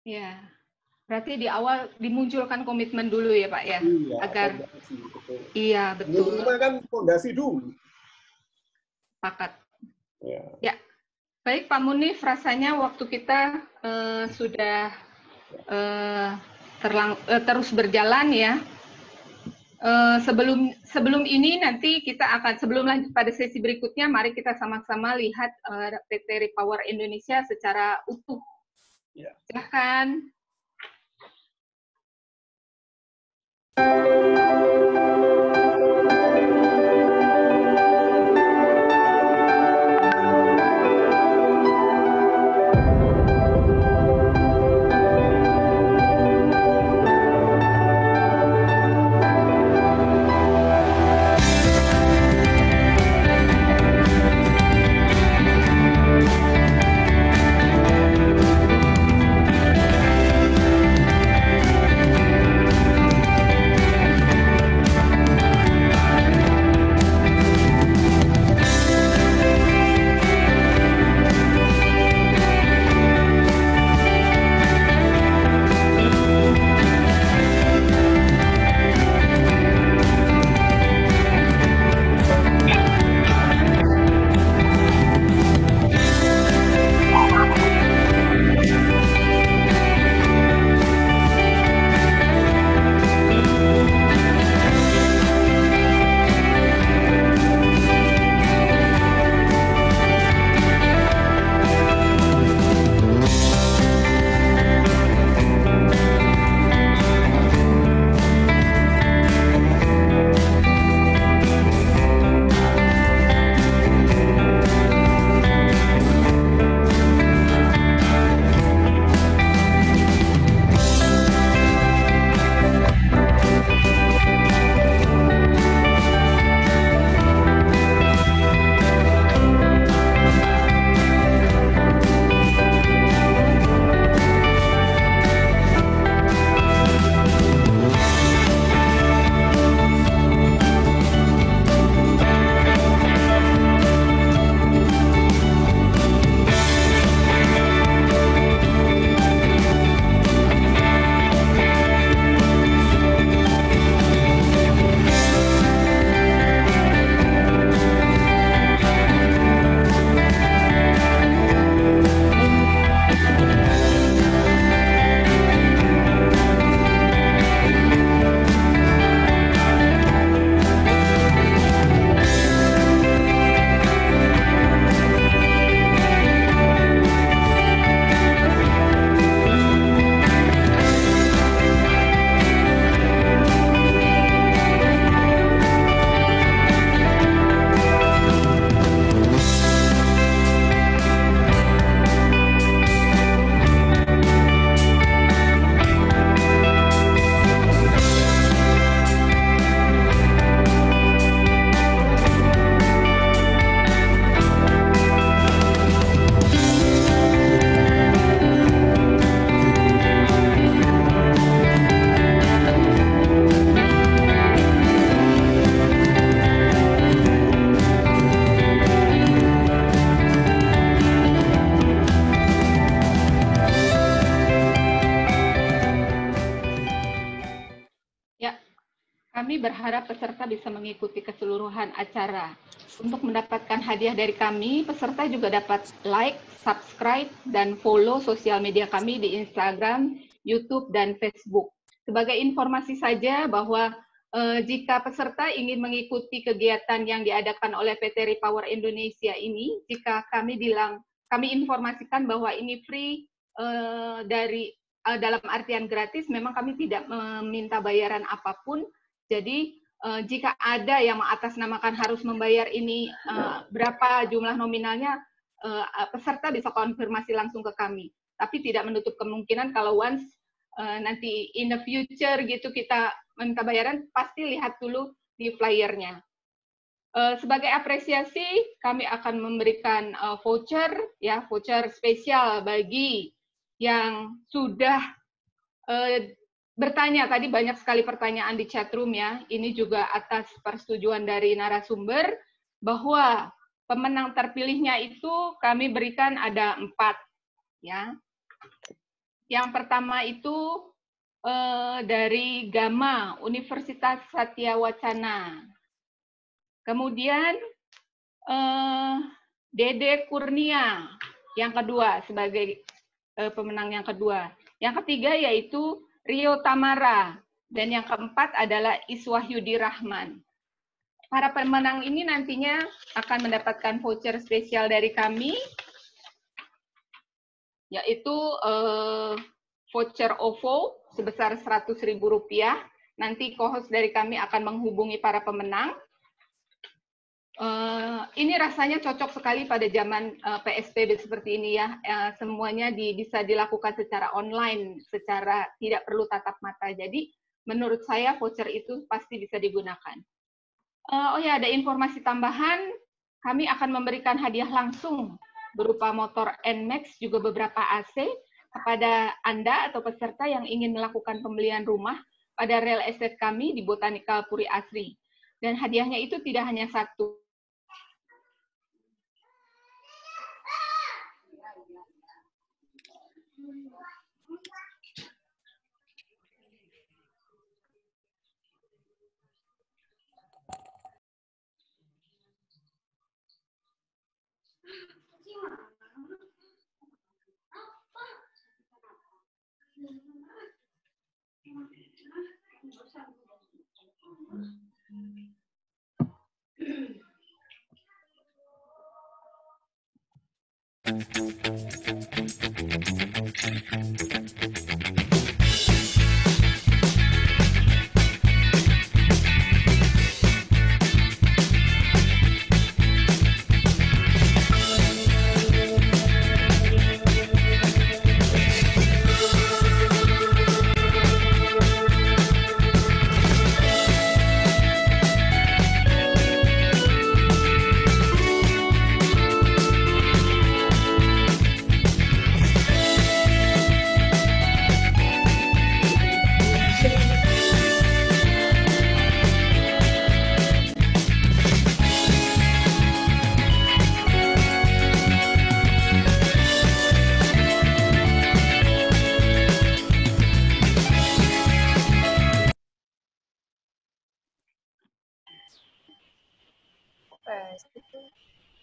Speaker 4: Ya, berarti di awal dimunculkan komitmen dulu ya Pak ya,
Speaker 1: iya,
Speaker 4: agar
Speaker 1: fondasi, betul.
Speaker 4: Iya betul.
Speaker 1: Minimal kan fondasi dulu.
Speaker 4: Sepakat.
Speaker 1: Ya.
Speaker 4: Baik Pak Munif, rasanya waktu kita sudah terus berjalan ya. Sebelum ini nanti kita akan, sebelum lanjut pada sesi berikutnya, mari kita sama-sama lihat PT Repower Indonesia secara utuh.
Speaker 1: Ya.
Speaker 4: Silakan. berharap peserta bisa mengikuti keseluruhan acara. Untuk mendapatkan hadiah dari kami, peserta juga dapat like, subscribe, dan follow sosial media kami di Instagram, YouTube, dan Facebook. Sebagai informasi saja bahwa jika peserta ingin mengikuti kegiatan yang diadakan oleh PT Repower Indonesia ini, jika kami informasikan bahwa ini free dalam artian gratis, memang kami tidak meminta bayaran apapun. Jadi jika ada yang mengatasnamakan harus membayar ini berapa jumlah nominalnya, peserta bisa konfirmasi langsung ke kami. Tapi tidak menutup kemungkinan kalau once nanti in the future gitu kita minta bayaran, pasti lihat dulu di flyernya. Sebagai apresiasi, kami akan memberikan voucher spesial bagi yang sudah bertanya. Tadi banyak sekali pertanyaan di chat room ya. Ini juga atas persetujuan dari narasumber bahwa pemenang terpilihnya itu kami berikan ada 4 ya. Yang pertama itu dari Gama, Universitas Satya Wacana. Kemudian Dede Kurnia yang kedua sebagai pemenang yang kedua. Yang ketiga yaitu Rio Tamara. Dan yang keempat adalah Iswahyudi Rahman. Para pemenang ini nantinya akan mendapatkan voucher spesial dari kami, yaitu voucher OVO sebesar Rp100.000. Nanti co-host dari kami akan menghubungi para pemenang. Ini rasanya cocok sekali pada zaman PSBB seperti ini ya. Semuanya bisa dilakukan secara online, secara tidak perlu tatap mata. Jadi menurut saya voucher itu pasti bisa digunakan. Oh ya, ada informasi tambahan. Kami akan memberikan hadiah langsung berupa motor NMAX, juga beberapa AC kepada Anda atau peserta yang ingin melakukan pembelian rumah pada real estate kami di Botanikal Puri Asri. Dan hadiahnya itu tidak hanya satu.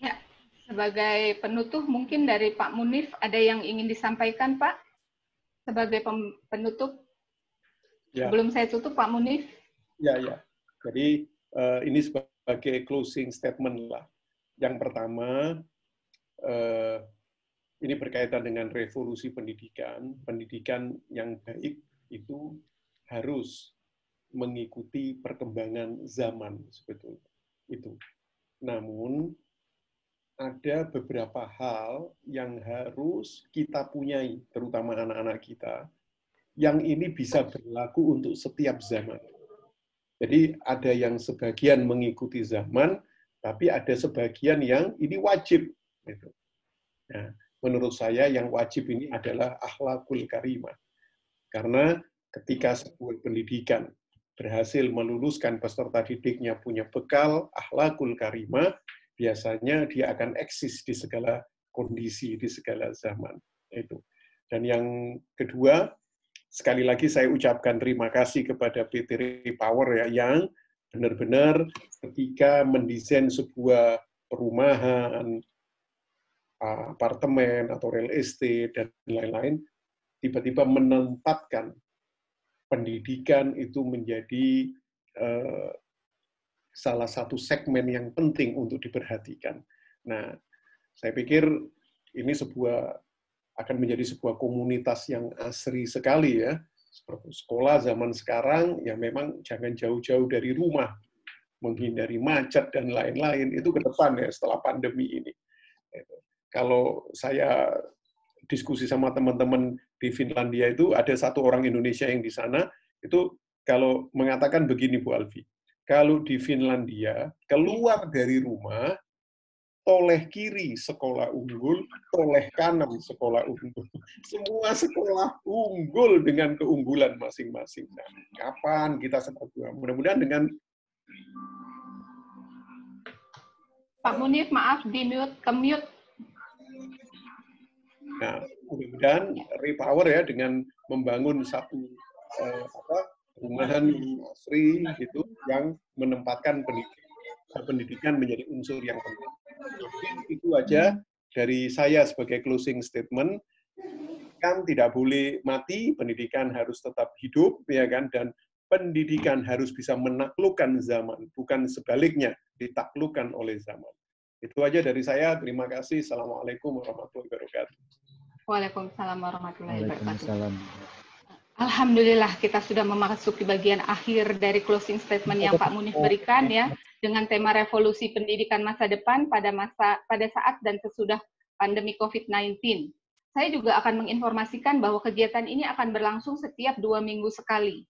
Speaker 4: Ya, sebagai penutup mungkin dari Pak Munif ada yang ingin disampaikan, Pak? Sebagai penutup,
Speaker 1: ya.
Speaker 4: Sebelum saya tutup, Pak Munif.
Speaker 1: Ya. Jadi ini sebagai closing statement lah. Yang pertama, ini berkaitan dengan revolusi pendidikan. Pendidikan yang baik itu harus mengikuti perkembangan zaman sebetulnya. Itu. Namun ada beberapa hal yang harus kita punyai, terutama anak-anak kita, yang ini bisa berlaku untuk setiap zaman. Jadi ada yang sebagian mengikuti zaman, tapi ada sebagian yang ini wajib. Nah, menurut saya yang wajib ini adalah akhlakul karimah. Karena ketika sebuah pendidikan berhasil meluluskan peserta didiknya punya bekal akhlakul karimah, biasanya dia akan eksis di segala kondisi, di segala zaman. Itu. Dan yang kedua, sekali lagi saya ucapkan terima kasih kepada PT Repower ya, yang benar-benar ketika mendesain sebuah perumahan, apartemen atau real estate dan lain-lain, tiba-tiba menempatkan pendidikan itu menjadi salah satu segmen yang penting untuk diperhatikan. Nah, saya pikir ini akan menjadi sebuah komunitas yang asri sekali ya. Sekolah zaman sekarang ya memang jangan jauh-jauh dari rumah, menghindari macet dan lain-lain, itu ke depan ya setelah pandemi ini. Kalau saya diskusi sama teman-teman di Finlandia itu, ada satu orang Indonesia yang di sana, itu kalau mengatakan begini Bu Alfi, kalau di Finlandia, keluar dari rumah, toleh kiri sekolah unggul, toleh kanan sekolah unggul. Semua sekolah unggul dengan keunggulan masing-masing. Nah, kapan kita seperti mudah-mudahan dengan
Speaker 4: Pak Munif, maaf, di-mute, ke-mute.
Speaker 1: Nah, mudah-mudahan repower ya dengan membangun satu perumahan asri gitu yang menempatkan pendidikan menjadi unsur yang penting. Itu aja dari saya sebagai closing statement. Kan tidak boleh mati, pendidikan harus tetap hidup, ya kan? Dan pendidikan harus bisa menaklukkan zaman, bukan sebaliknya ditaklukkan oleh zaman. Itu aja dari saya. Terima kasih. Assalamualaikum warahmatullahi wabarakatuh.
Speaker 4: Waalaikumsalam warahmatullahi wabarakatuh. Alhamdulillah kita sudah memasuki bagian akhir dari closing statement yang Pak Munif berikan ya, dengan tema revolusi pendidikan masa depan pada saat dan sesudah pandemi COVID-19. Saya juga akan menginformasikan bahwa kegiatan ini akan berlangsung setiap 2 minggu sekali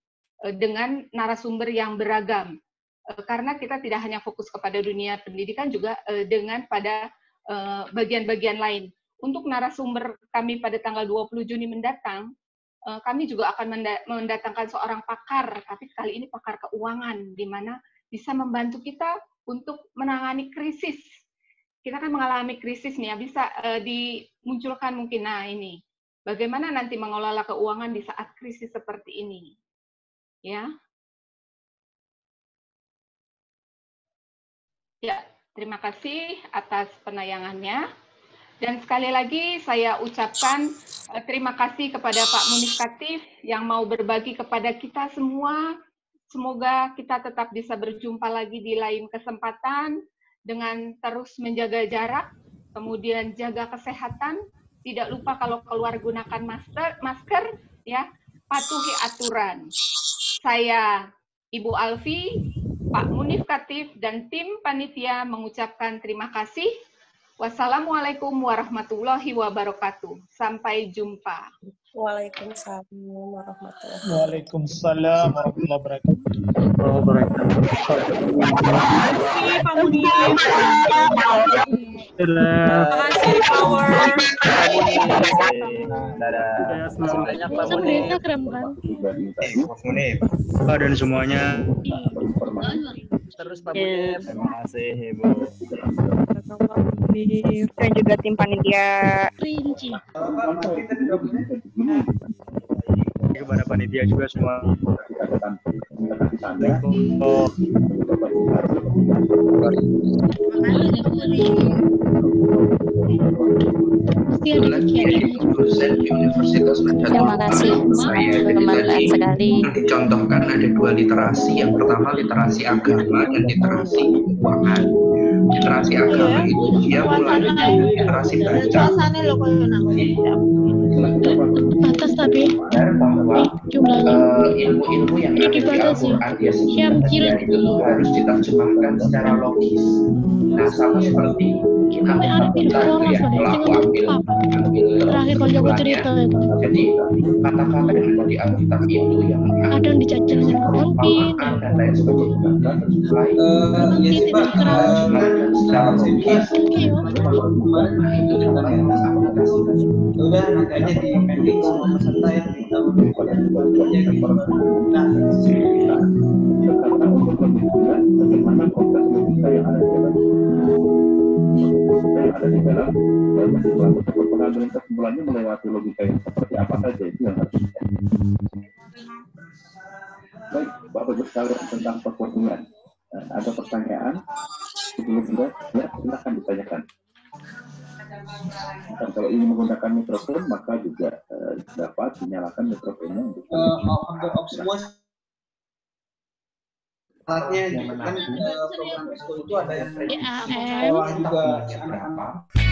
Speaker 4: dengan narasumber yang beragam. Karena kita tidak hanya fokus kepada dunia pendidikan, juga dengan pada bagian-bagian lain. Untuk narasumber kami pada tanggal 20 Juni mendatang, kami juga akan mendatangkan seorang pakar, tapi kali ini pakar keuangan, di mana bisa membantu kita untuk menangani krisis. Kita kan mengalami krisis nih, ya, bisa dimunculkan mungkin, nah ini, bagaimana nanti mengelola keuangan di saat krisis seperti ini. Ya. Ya, terima kasih atas penayangannya. Dan sekali lagi saya ucapkan terima kasih kepada Pak Munif Khatib yang mau berbagi kepada kita semua. Semoga kita tetap bisa berjumpa lagi di lain kesempatan dengan terus menjaga jarak, kemudian jaga kesehatan. Tidak lupa kalau keluar gunakan masker, ya, patuhi aturan. Saya Ibu Alfi, Pak Munif Khatib, dan tim panitia mengucapkan terima kasih. Wassalamualaikum warahmatullahi wabarakatuh. Sampai jumpa.
Speaker 11: Waalaikumsalam warahmatullahi wabarakatuh.
Speaker 12: Waalaikumsalam warahmatullahi wabarakatuh.
Speaker 6: Terima kasih Power.
Speaker 12: Banyak Pak Munif.
Speaker 13: Dan semuanya.
Speaker 12: Terus Pak Munif.
Speaker 13: Terima kasih Ibu.
Speaker 14: Dan juga tim panitia
Speaker 5: Rinci.
Speaker 13: Kepada panitia juga semua.
Speaker 5: Terima kasih. Bermanfaat sekali.
Speaker 8: Dicontohkan ada 2 literasi. Yang pertama literasi agama dan literasi keuangan. Literasi agama itu dia mulai dari literasi baca.
Speaker 5: Atas tapi
Speaker 8: jumlahnya ilmu-ilmu yang ada di Al-Quran itu harus diterjemahkan secara logis. Nah, sama seperti pelaku ambil kesimpulannya. Jadi kata-kata yang ada di Alkitab itu yang
Speaker 5: kadang dijajal
Speaker 8: perumpamaan dan lain sebagainya nanti secara logis. Nah, itu juga yang harus aplikasikan.
Speaker 12: Udah nanti aja di pending semua peserta yang kita
Speaker 15: bagaimana proses logika yang ada di dalam pengambilan kesimpulannya melewati logika yang seperti apa saja, itu yang harus baik Bapak Ibu sekalian tentang performulan. ada pertanyaan sebelum Anda ya, silakan ditanyakan. Dan kalau ingin menggunakan mikrofon maka juga dapat dinyalakan mikrofonnya untuk
Speaker 12: hampir semua saatnya kan program ekskul itu ada yang bawah juga anak-anak